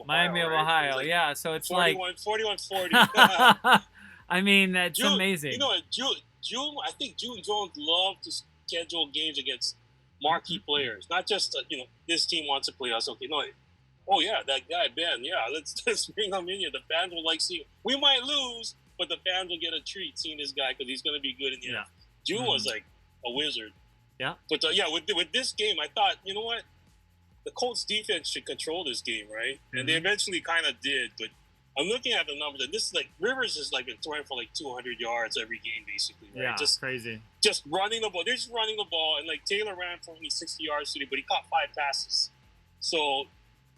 Miami of Ohio. Like yeah, so it's 41-40. It's amazing. I think June Jones loved to schedule games against marquee players. Not just, this team wants to play us. Okay, no. Oh, yeah, that guy, Ben. Yeah, let's bring him in here. The fans will like seeing. We might lose, but the fans will get a treat seeing this guy because he's going to be good in the end. June was like a wizard. Yeah. But with this game, I thought, you know what? The Colts defense should control this game, right? And they eventually kind of did. But I'm looking at the numbers, and this is like Rivers has been throwing for 200 yards every game, basically. Right? Yeah, just crazy. Just running the ball. They're just running the ball, and Taylor ran for only 60 yards today, but he caught 5 passes. So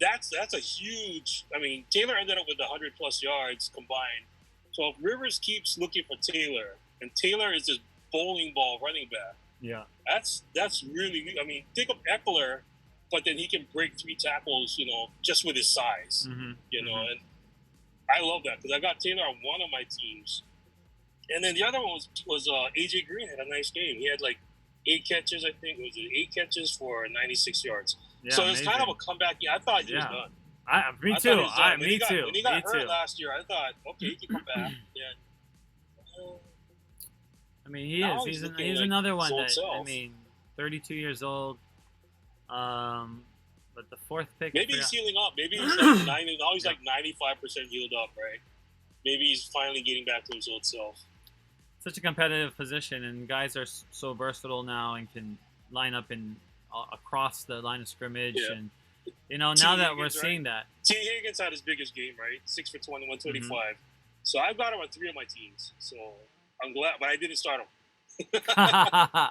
that's a huge. Taylor ended up with 100 plus yards combined. So if Rivers keeps looking for Taylor, and Taylor is this bowling ball running back. Yeah, that's really. Think of Eckler, but then he can break 3 tackles, just with his size, and I love that because I got Taylor on one of my teams, and then the other one was AJ Green had a nice game. He had 8 catches, I think. Was it 8 catches for 96 yards? Yeah, so it was kind of a comeback. Yeah, I thought he was done. Me too. When he got hurt last year, I thought, okay, he can come back. Yeah. He is. He's another one that, 32 years old. But the 4th pick. Maybe he's healing up. Maybe he's 90. Now he's 95% healed up, right? Maybe he's finally getting back to his old self. Such a competitive position, and guys are so versatile now and can line up across the line of scrimmage. Yeah. And now that we're seeing that. T. Higgins had his biggest game, right? 6 for 20, 125. So I've got him on 3 of my teams. So I'm glad, but I didn't start him.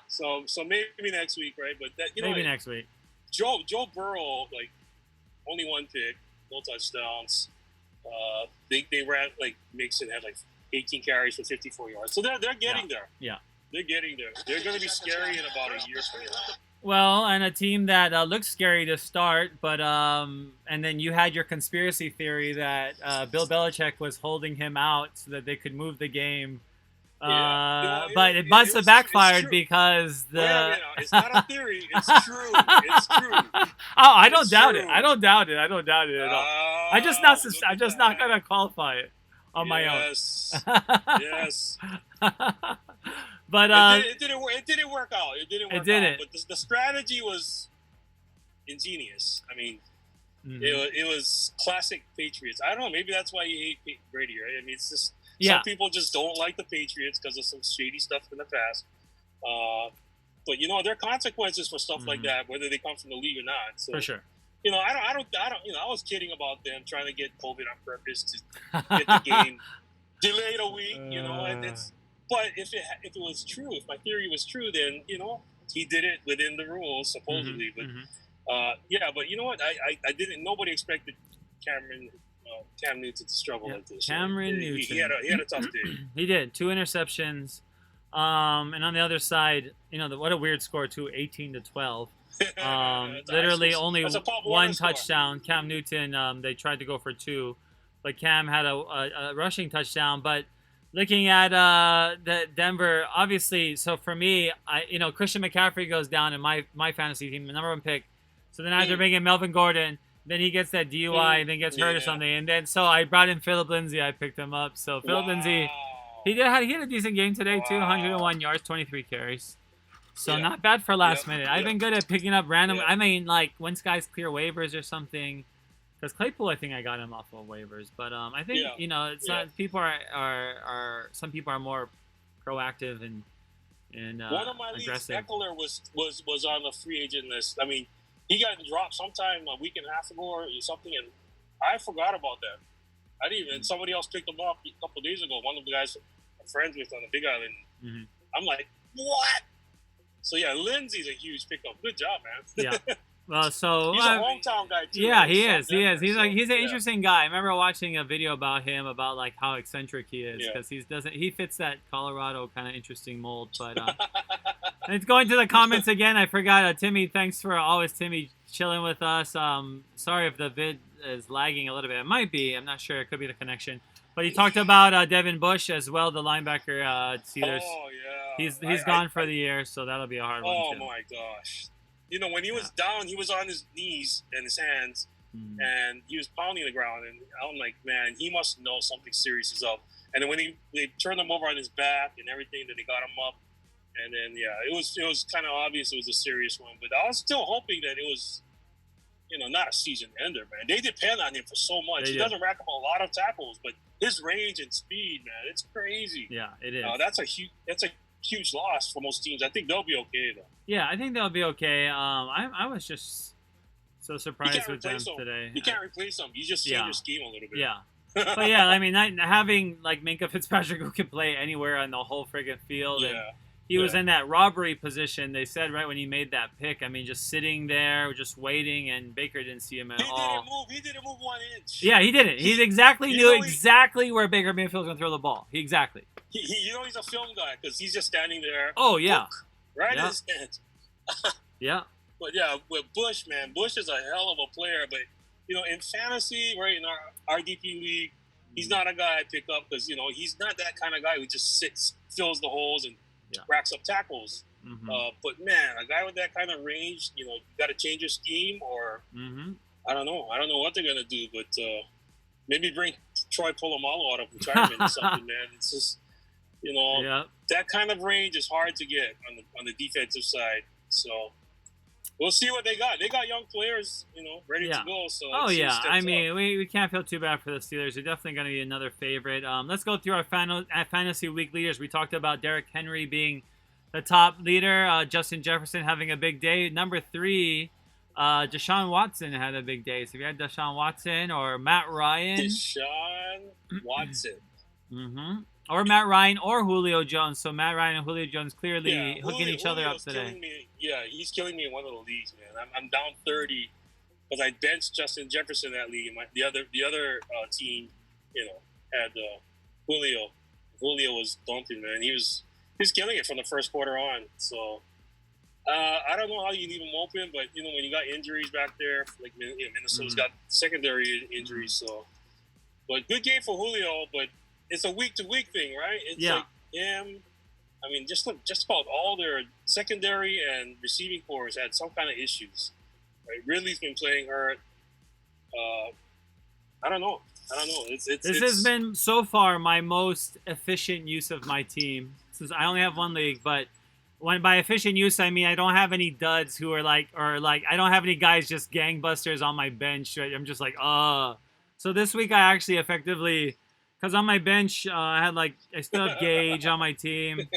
So maybe next week, right? But that maybe next week. Joe Burrow, like, only one pick, no touchdowns. They ran, like, Mixon had like 18 carries for 54 yards. So they're getting there. Yeah. They're getting there. They're going to be scary in about a year from now. Well, and a team that looks scary to start, but and then you had your conspiracy theory that Bill Belichick was holding him out so that they could move the game. But it must have backfired because the. It's not a theory. It's true. It's true. I don't doubt it. I don't doubt it at all. I'm just not gonna qualify it on my own. Yes. But it didn't work out. It didn't work out. But the strategy was ingenious. I mean, it was classic Patriots. I don't know. Maybe that's why you hate Brady, right? I mean, it's just some people just don't like the Patriots because of some shady stuff in the past. But there are consequences for stuff like that, whether they come from the league or not. So, for sure. I don't. I was kidding about them trying to get COVID on purpose to get the game delayed a week. And it's. But if it was true, if my theory was true, then he did it within the rules supposedly. But but you know what? I didn't. Nobody expected Cam Newton to struggle like this. Newton. He had a tough day. He did 2 interceptions, and on the other side, what a weird score too, 18-12. Literally only one touchdown. Cam Newton, they tried to go for 2, but Cam had a rushing touchdown, but. Looking at the Denver, obviously, so for me, Christian McCaffrey goes down in my fantasy team, the number 1 pick. So then I have to bring in Melvin Gordon. Then he gets that DUI and then gets hurt or something. And then so I brought in Philip Lindsay. I picked him up. So Philip Lindsay, he had a decent game today too, 101 yards, 23 carries. So not bad for last minute. I've been good at picking up random. I mean, like once guys clear waivers or something. Because Claypool, I think I got him off of waivers, but I think it's not. People are some people are more proactive and one of my aggressive. Leagues, Eckler was on the free agent list. I mean, he got dropped sometime a week and a half ago or something, and I forgot about that. I didn't even. Somebody else picked him up a couple of days ago. One of the guys I'm friends with on the Big Island. Mm-hmm. I'm like, what? So Lindsay's a huge pickup. Good job, man. Yeah. Well, so he's a hometown guy too. Yeah, he is. He's an interesting guy. I remember watching a video about him about like how eccentric he is because he fits that Colorado kind of interesting mold. But it's going to the comments again. I forgot Timmy. Thanks for always Timmy chilling with us. Sorry if the vid is lagging a little bit. It might be. I'm not sure. It could be the connection. But he talked about Devin Bush as well, the linebacker Steelers. Oh yeah. He's gone for the year, so that'll be a hard one too. Oh my gosh. When he was down, he was on his knees and his hands, and he was pounding the ground. And I'm like, man, he must know something serious is up. And then when they turned him over on his back and everything, then they got him up. And then it was kind of obvious it was a serious one. But I was still hoping that it was, not a season ender, man. They depend on him for so much. He doesn't rack up a lot of tackles, but his range and speed, man, it's crazy. Yeah, it is. That's a huge loss for most teams. I think they'll be okay though. Yeah, I think they'll be okay. I was just so surprised with them today. You can't replace them. You just change your scheme a little bit. Yeah. But I mean, having like Minkah Fitzpatrick who can play anywhere on the whole friggin' field, and he was in that robbery position. They said right when he made that pick. I mean, just sitting there, just waiting, and Baker didn't see him at all. He didn't move 1 inch. Yeah, he didn't. He knew exactly where Baker Mayfield was going to throw the ball. Exactly. He's a film guy because he's just standing there. Oh yeah. Right in his hands. Yeah. But with Bush, man, Bush is a hell of a player. But in fantasy, right in our RDP league, he's not a guy I pick up because he's not that kind of guy who just sits, fills the holes, and racks up tackles. Mm-hmm. But man, a guy with that kind of range, you got to change your scheme, or I don't know what they're gonna do, but maybe bring Troy Polamalu out of retirement or something, man. It's just that kind of range is hard to get on the defensive side. So we'll see what they got. They got young players, ready to go. So I mean, we can't feel too bad for the Steelers. They're definitely going to be another favorite. Let's go through our fantasy week leaders. We talked about Derrick Henry being the top leader. Justin Jefferson having a big day. Number 3, Deshaun Watson had a big day. So if you had Deshaun Watson or Matt Ryan. Deshaun Watson. or Matt Ryan or Julio Jones. So Matt Ryan and Julio Jones clearly hooking Julio, each other up Julio's today. Killing me. Yeah, he's killing me in one of the leagues, man. I'm down 30 because I benched Justin Jefferson in that league. The other team, had Julio. Julio was dumping, man. He was killing it from the first quarter on. So I don't know how you leave him open, but when you got injuries back there, like Minnesota's got secondary injuries. So, but good game for Julio. But it's a week to week thing, right? It's like him. I mean, just about all their secondary and receiving cores had some kind of issues. Right? Ridley's been playing hurt. I don't know. This has been so far my most efficient use of my team. Since I only have one league, but by efficient use I mean I don't have any duds who are I don't have any guys just gangbusters on my bench. Right? I'm just So this week I actually effectively, because on my bench I still have Gage on my team.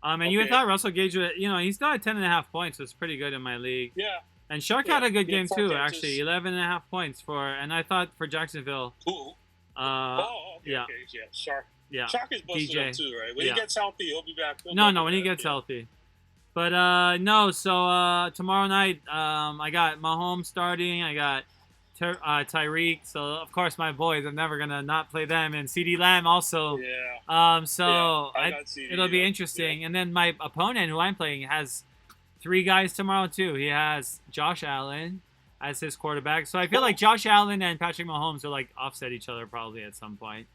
And you would thought Russell Gage would, he still had 10.5 points. So it's pretty good in my league. Yeah. And Shark had a good game too, actually. 11.5 points and I thought for Jacksonville. Okay. Yeah. Shark. Yeah. Shark is busted up too, right? When he gets healthy, he'll be back. No, when he gets healthy. But no, so tomorrow night I got Mahomes starting. I got Tyreek. So of course my boys, I'm never gonna not play them, and CeeDee Lamb also. Yeah. It'll be interesting. Yeah. And then my opponent, who I'm playing, has 3 guys tomorrow too. He has Josh Allen as his quarterback. So I feel like Josh Allen and Patrick Mahomes are offset each other probably at some point.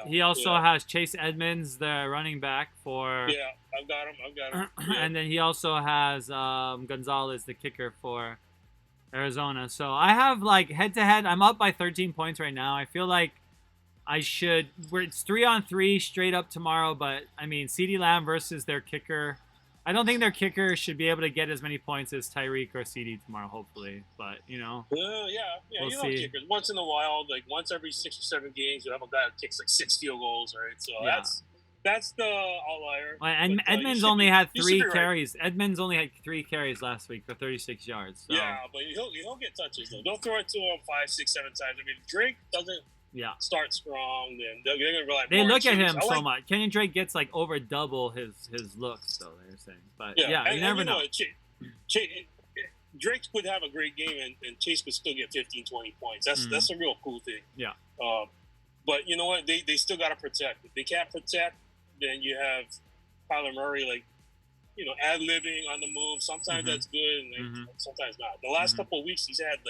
He also has Chase Edmonds, the running back for. Yeah, I've got him. Yeah. And then he also has Gonzalez, the kicker for Arizona. So I have head to head. I'm up by 13 points right now. I feel like I should. It's 3-on-3 straight up tomorrow. But I mean, CeeDee Lamb versus their kicker. I don't think their kicker should be able to get as many points as Tyreek or CeeDee tomorrow, hopefully. But, Yeah, we'll you know kickers. Once in a while, once every 6 or 7 games, you have a guy who kicks 6 field goals, right? So that's the outlier. And Edmonds only had 3 carries. Right. Edmonds only had 3 carries last week for 36 yards. So. Yeah, but he'll get touches, though. Don't throw it to him 5, 6, 7 times. I mean, Drake doesn't start strong, then they're going to rely They look at him so much. Kenyon Drake gets over double his looks, though, they're saying. But you never know. Drake could have a great game, and Chase could still get 15, 20 points. That's a real cool thing. Yeah. But you know what? They still got to protect. If they can't protect, then you have Kyler Murray, ad-libbing on the move. Sometimes that's good, and sometimes not. The last couple of weeks, he's had,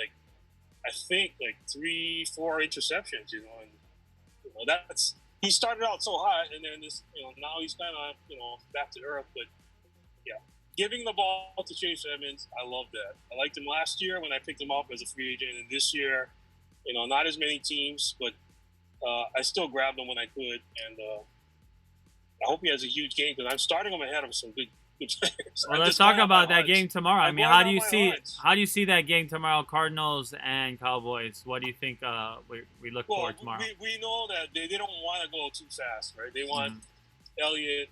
I think 3-4 interceptions, and that's he started out so hot, and then this, now he's kind of back to earth. But giving the ball to Chase Edmonds, I love that. I liked him last year when I picked him up as a free agent, and this year, not as many teams, but I still grabbed him when I could, and I hope he has a huge game because I'm starting him ahead of some good players. Well, let's talk about that game tomorrow. I mean, how do you see that game tomorrow, Cardinals and Cowboys? What do you think we look for tomorrow? We know that they don't want to go too fast, right? They want Elliott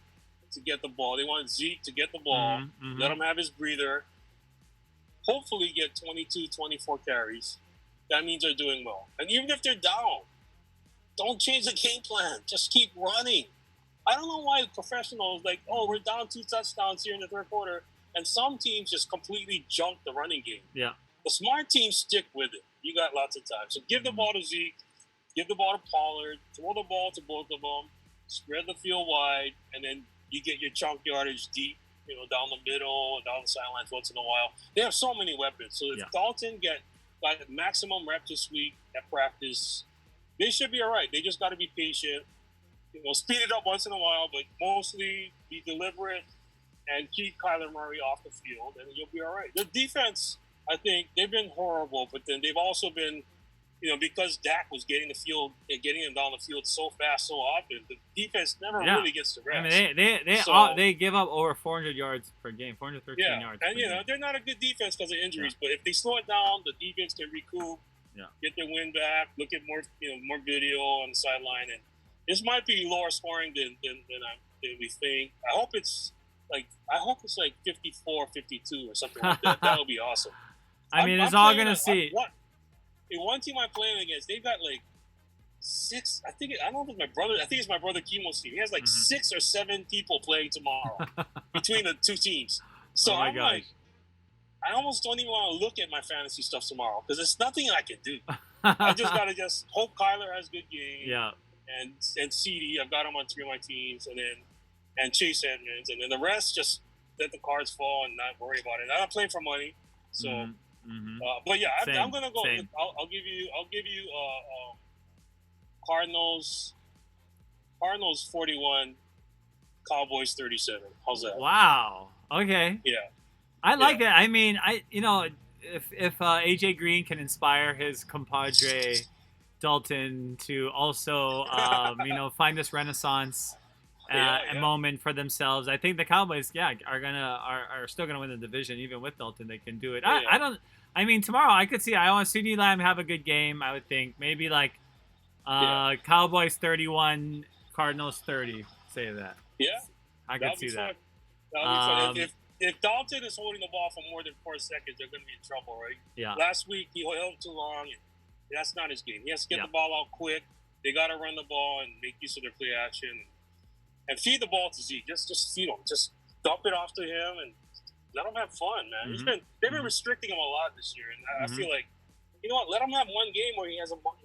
to get the ball. They want Zeke to get the ball, let him have his breather, hopefully get 22, 24 carries. That means they're doing well. And even if they're down, don't change the game plan. Just keep running. I don't know why professionals we're down 2 touchdowns here in the third quarter, and some teams just completely junk the running game. Yeah. The smart teams stick with it. You got lots of time. So give the ball to Zeke, give the ball to Pollard, throw the ball to both of them, spread the field wide, and then you get your chunk yardage deep, down the middle, down the sidelines once in a while. They have so many weapons. So if Dalton got maximum rep this week at practice, they should be all right. They just got to be patient. Speed it up once in a while, but mostly be deliberate and keep Kyler Murray off the field, and you'll be all right. The defense, I think, they've been horrible, but then they've also been, because Dak was getting them down the field so fast, so often, the defense never really gets the rest. I mean, they give up over 400 yards per game, 413 yards. And they're not a good defense because of injuries, but if they slow it down, the defense can recoup, get their win back, look at more video on the sideline, and this might be lower scoring than we think. I hope it's 54-52 or something like that. That would be awesome. I mean, it's all going to see. One team I'm playing against, they've got six. I don't know if it's my brother. I think it's my brother Kimo's team. He has like 6 or 7 people playing tomorrow between the two teams. So I'm like, I almost don't even want to look at my fantasy stuff tomorrow because there's nothing I can do. I just gotta hope Kyler has a good game. Yeah. And CD, I've got him on 3 of my teams, and Chase Edmonds, and then the rest just let the cards fall and not worry about it. I'm not playing for money, so. But yeah, I'm gonna go. I'll give you Cardinals 41, Cowboys 37. How's that? Wow. Okay. Yeah. I like that. I mean, if AJ Green can inspire his compadre Dalton to also find this renaissance moment for themselves, I think the Cowboys are still gonna win the division even with Dalton. They can do it. I mean, tomorrow I could see CD Lamb have a good game. I would think maybe like Cowboys 31, Cardinals 30. Say that. Yeah, I could see that. That'll be fun. If Dalton is holding the ball for more than 4 seconds, they're going to be in trouble, right? Yeah. Last week he held too long. And that's not his game. He has to get the ball out quick. They got to run the ball and make use of their play action and feed the ball to Zeke. Just feed him. Just dump it off to him and let him have fun, man. They've been restricting him a lot this year, and I feel like, you know what? Let him have one game where he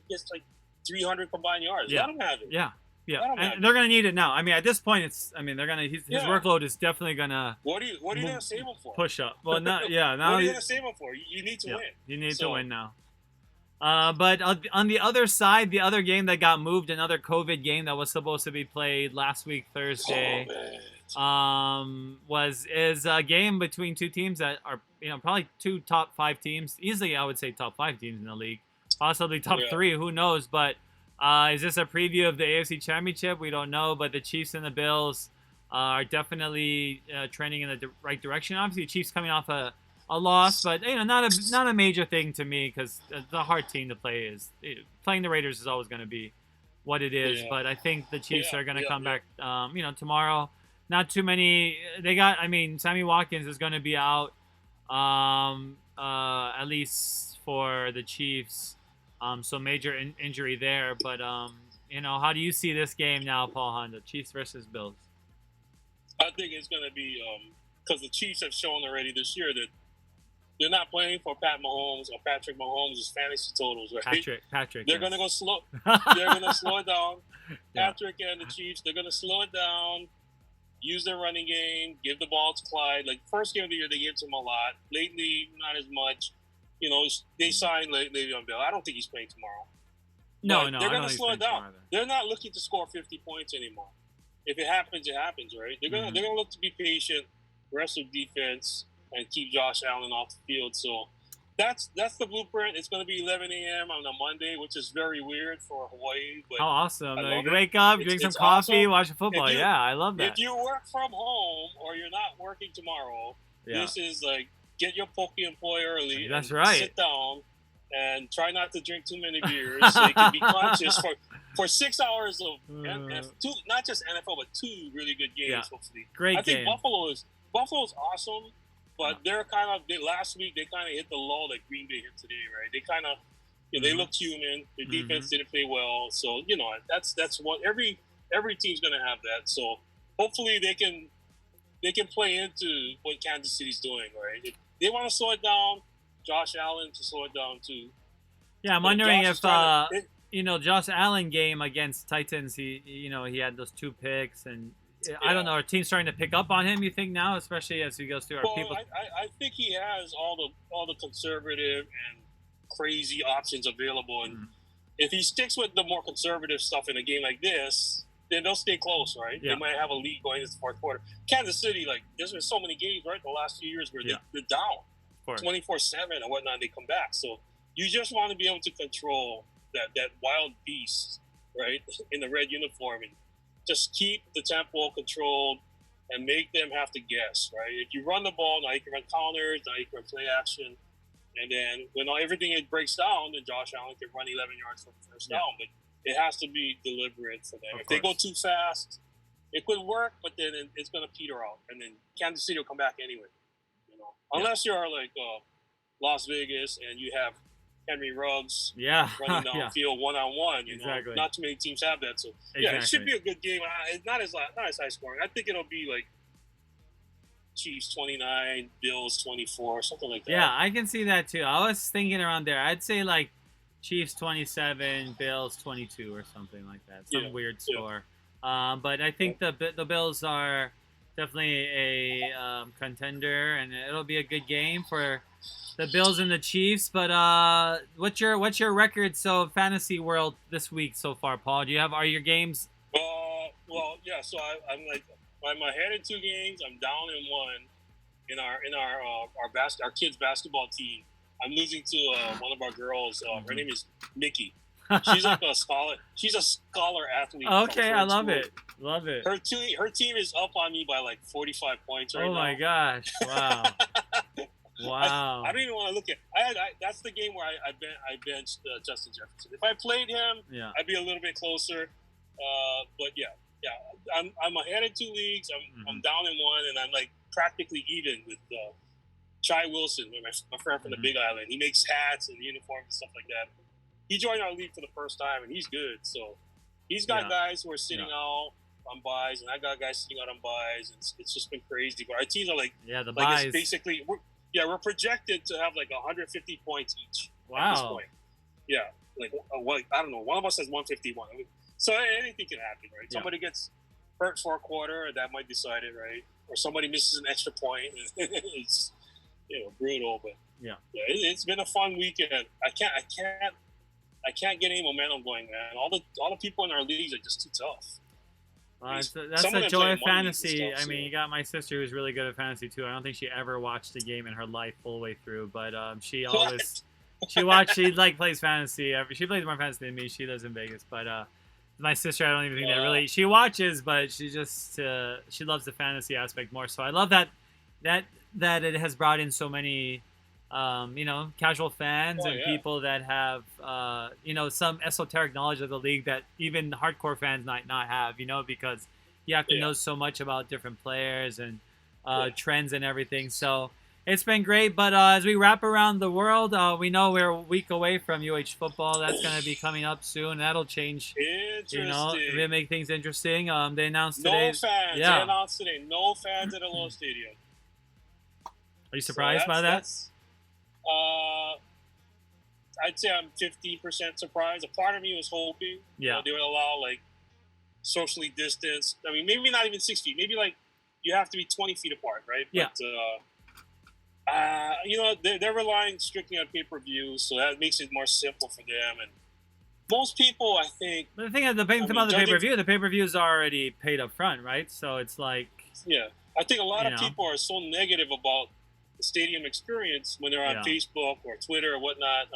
gets like 300 combined yards. Yeah. Let him have it. Yeah. And they're gonna need it now. I mean, at this point, they're gonna. His workload is definitely gonna. What are you gonna save him for? Push up. Well, not Now what are you gonna save him for? You need to win. You need to win now. But on the other side, the other game that got moved, another COVID game that was supposed to be played last week Thursday, is a game between two teams that are probably two top 5 teams. Easily, I would say top 5 teams in the league, possibly top 3. Who knows? But is this a preview of the AFC Championship? We don't know. But the Chiefs and the Bills are definitely trending in the right direction. Obviously, the Chiefs coming off a loss, but not a major thing to me because the hard team to play is playing the Raiders is always going to be what it is. But I think the Chiefs are going to come back. Tomorrow. Not too many. Sammy Watkins is going to be out, at least for the Chiefs. So major injury there. But how do you see this game now, Paul Honda? Chiefs versus Bills. I think it's going to be because the Chiefs have shown already this year that they're not playing for Patrick Mahomes' fantasy totals, right? Patrick. They're going to go slow. They're going to slow it down. Patrick and the Chiefs, they're going to slow it down, use their running game, give the ball to Clyde. Like, first game of the year, they gave to him a lot. Lately, not as much. They signed Le'Veon Bell. I don't think he's playing tomorrow. No, they're going to slow it down. They're not looking to score 50 points anymore. If it happens, it happens, right? They're going to look to be patient, aggressive defense, and keep Josh Allen off the field. So that's the blueprint. It's going to be 11 a.m. on a Monday, which is very weird for Hawaii. But how awesome! You wake up, drink some coffee, awesome. watch football. I love that. If you work from home or you're not working tomorrow, this is like get your poke employee early. That's right. Sit down and try not to drink too many beers. So you can be conscious for 6 hours of two, not just NFL, but 2 really good games. Hopefully, I think Buffalo's awesome. But they're last week they kind of hit the lull that Green Bay hit today, right? They kind of, they looked human. Their defense didn't play well, so that's what every team's gonna have that. So hopefully they can play into what Kansas City's doing, right? If they want to slow it down, Josh Allen to slow it down too. Yeah, I'm wondering if Josh Allen game against Titans, he had those 2 picks and. I don't know. Are teams starting to pick up on him? You think now, especially as he goes through our people? I think he has all the conservative and crazy options available, and if he sticks with the more conservative stuff in a game like this, then they'll stay close, right? Yeah. They might have a lead going into the 4th quarter. Kansas City, there's been so many games, right, the last few years where they're down 24/7 and whatnot. They come back, so you just want to be able to control that wild beast, right, in the red uniform and. Just keep the tempo controlled and make them have to guess, right? If you run the ball, now you can run counters, now you can run play action. And then when everything breaks down, then Josh Allen can run 11 yards for the first down. But it has to be deliberate for them. If they go too fast, it could work, but then it's going to peter out. And then Kansas City will come back anyway. Unless you're like Las Vegas and you have Henry Ruggs Yeah. running Yeah. downfield one-on-one. Exactly. Not too many teams have that. So Exactly. it should be a good game. It's not as high scoring. I think it'll be like Chiefs 29, Bills 24, something like that. Yeah, I can see that too. I was thinking around there. I'd say like Chiefs 27, Bills 22 or something like that. Some weird score. But I think the Bills are definitely a contender, and it'll be a good game for the Bills and the Chiefs. But what's your record fantasy world this week so far, Paul? Are your games? So I'm ahead in 2 games. I'm down in 1 in our kids basketball team. I'm losing to one of our girls. Her name is Nikki. She's like a scholar. She's a scholar athlete. Okay, I love it. Love it. Her team is up on me by like 45 points right now. Oh my gosh! Wow. Wow. I don't even want to look at. That's the game where I benched Justin Jefferson. If I played him, I'd be a little bit closer. But I'm ahead in 2 leagues. I'm down in 1, and I'm like practically even with Chai Wilson, my friend from the Big Island. He makes hats and uniforms and stuff like that. He joined our league for the first time, and he's good. So he's got guys who are sitting out on buys, and I got guys sitting out on buys. And it's just been crazy. But our teams are like, the buys. It's basically, we're projected to have like 150 points each at this point. Yeah, I don't know. One of us has 151. So anything can happen, right? Somebody gets hurt for a quarter, that might decide it, right? Or somebody misses an extra point. It's brutal, but it's been a fun weekend. I can't get any momentum going, man. All the people in our leagues are just too tough. That's the joy of fantasy. I mean, you got my sister who's really good at fantasy too. I don't think she ever watched a game in her life full way through, but she always she plays fantasy. She plays more fantasy than me. She lives in Vegas, but my sister, I don't even think that really she watches, but she just she loves the fantasy aspect more. So I love that it has brought in so many casual fans and people that have some esoteric knowledge of the league that even hardcore fans might not have, because you have to know so much about different players and trends and everything. So it's been great. But as we wrap around the world, we know we're a week away from UH football. That's going to be coming up soon. That'll change. It'll make things interesting. They announced today. No fans. They announced today. No fans at the Lowe Stadium. Are you surprised by that? I'd say I'm 50% surprised. A part of me was hoping they would allow like socially distanced. I mean, maybe not even 6 feet. Maybe like you have to be 20 feet apart, right? Yeah. But they're relying strictly on pay-per-view, so that makes it more simple for them. And most people, I think. But the thing is, the pay-per-view is already paid up front, right? So it's like. Yeah, I think a lot of people are so negative about the stadium experience when they're on Facebook or Twitter or whatnot.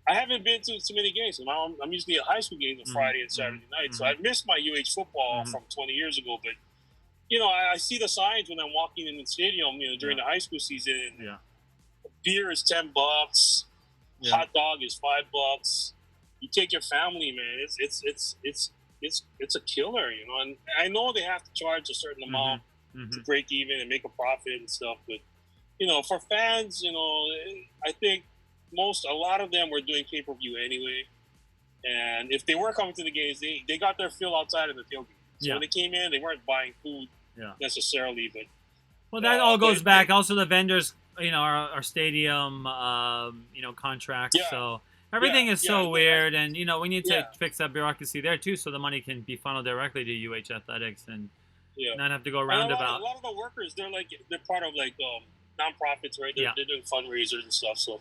I haven't been to so many games. I'm usually at high school games on Friday and Saturday night, so I missed my UH football from 20 years ago. But I see the signs when I'm walking in the stadium. During the high school season. Beer is $10. Hot dog is $5. You take your family, man. It's a killer, And I know they have to charge a certain amount to break even and make a profit and stuff, but. For fans, I think a lot of them were doing pay-per-view anyway. And if they were coming to the games, they got their fill outside of the tailgate. So when they came in, they weren't buying food necessarily. But that all goes back. Also, the vendors, our stadium, contracts. Yeah. So everything is so weird. And, we need to fix that bureaucracy there, too, so the money can be funneled directly to UH Athletics and not have to go roundabout. A lot of the workers, they're part of, nonprofits, right? They're doing fundraisers and stuff, so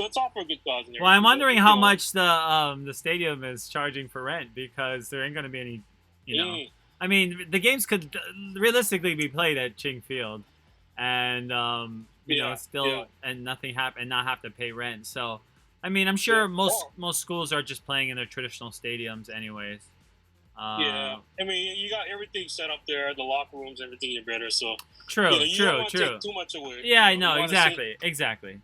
it's all for a good cause. Well, I'm wondering how much the stadium is charging for rent, because there ain't going to be any, I mean, the games could realistically be played at Ching Field, and and nothing happen and not have to pay rent. So, I mean, I'm sure most schools are just playing in their traditional stadiums, anyways. I mean, you got everything set up there, the locker rooms, everything is better. So true. Don't take too much away. Yeah, I know exactly.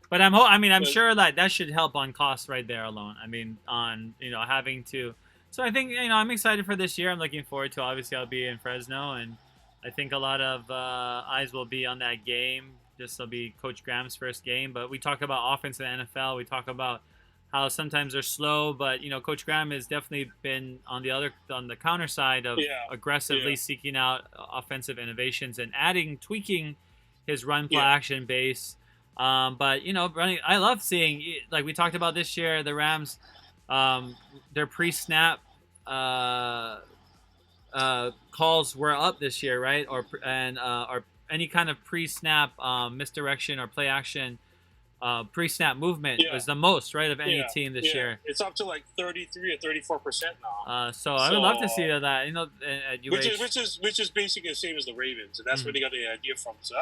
But I'm sure that should help on costs right there alone. I mean, on having to. So I think I'm excited for this year. I'm looking forward to. Obviously, I'll be in Fresno, and I think a lot of eyes will be on that game. this will be Coach Graham's first game. But we talk about offense in the NFL. We talk about how sometimes they're slow, but Coach Graham has definitely been on the counter side of aggressively seeking out offensive innovations and tweaking his run play action base. But running, I love seeing, like we talked about this year, the Rams, their pre-snap calls were up this year, right? Or any kind of pre-snap misdirection or play action. Pre-snap movement was the most, right, of any team this year. It's up to like 33 or 34% now. So I would love to see that. At UH. Which is basically the same as the Ravens, and that's where they got the idea from. So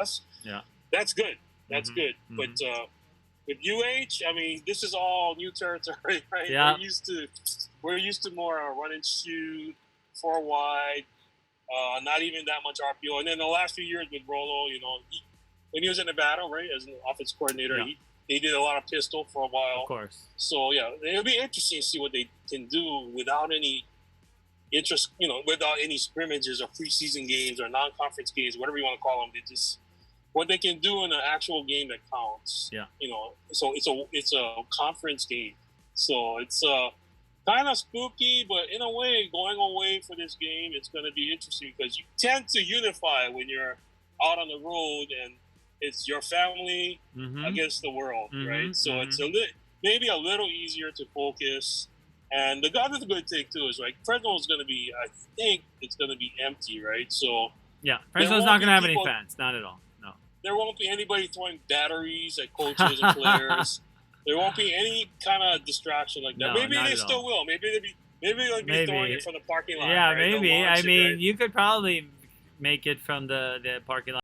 yeah, that's good. That's good. But with UH, I mean, this is all new territory, right? Yeah. We're used to more run and shoot, 4 wide, not even that much RPO. And then the last few years with Rolo, when he was in Nevada, right, as an offense coordinator, he did a lot of pistol for a while. Of course. So, it'll be interesting to see what they can do without any interest, without any scrimmages or preseason games or non-conference games, whatever you want to call them. What they can do in an actual game that counts. Yeah. So it's a conference game. So it's kind of spooky, but in a way, going away for this game, it's going to be interesting because you tend to unify when you're out on the road and it's your family against the world, right? So it's maybe a little easier to focus. And the other good thing, too, is, Fresno is going to be, I think it's going to be empty, right? So yeah, Fresno's not going to have any fans, not at all, no. There won't be anybody throwing batteries at coaches and players. There won't be any kind of distraction like that. No, maybe they still will. Maybe they'll be throwing it from the parking lot. Yeah, right? maybe. I mean, you could probably make it from the parking lot.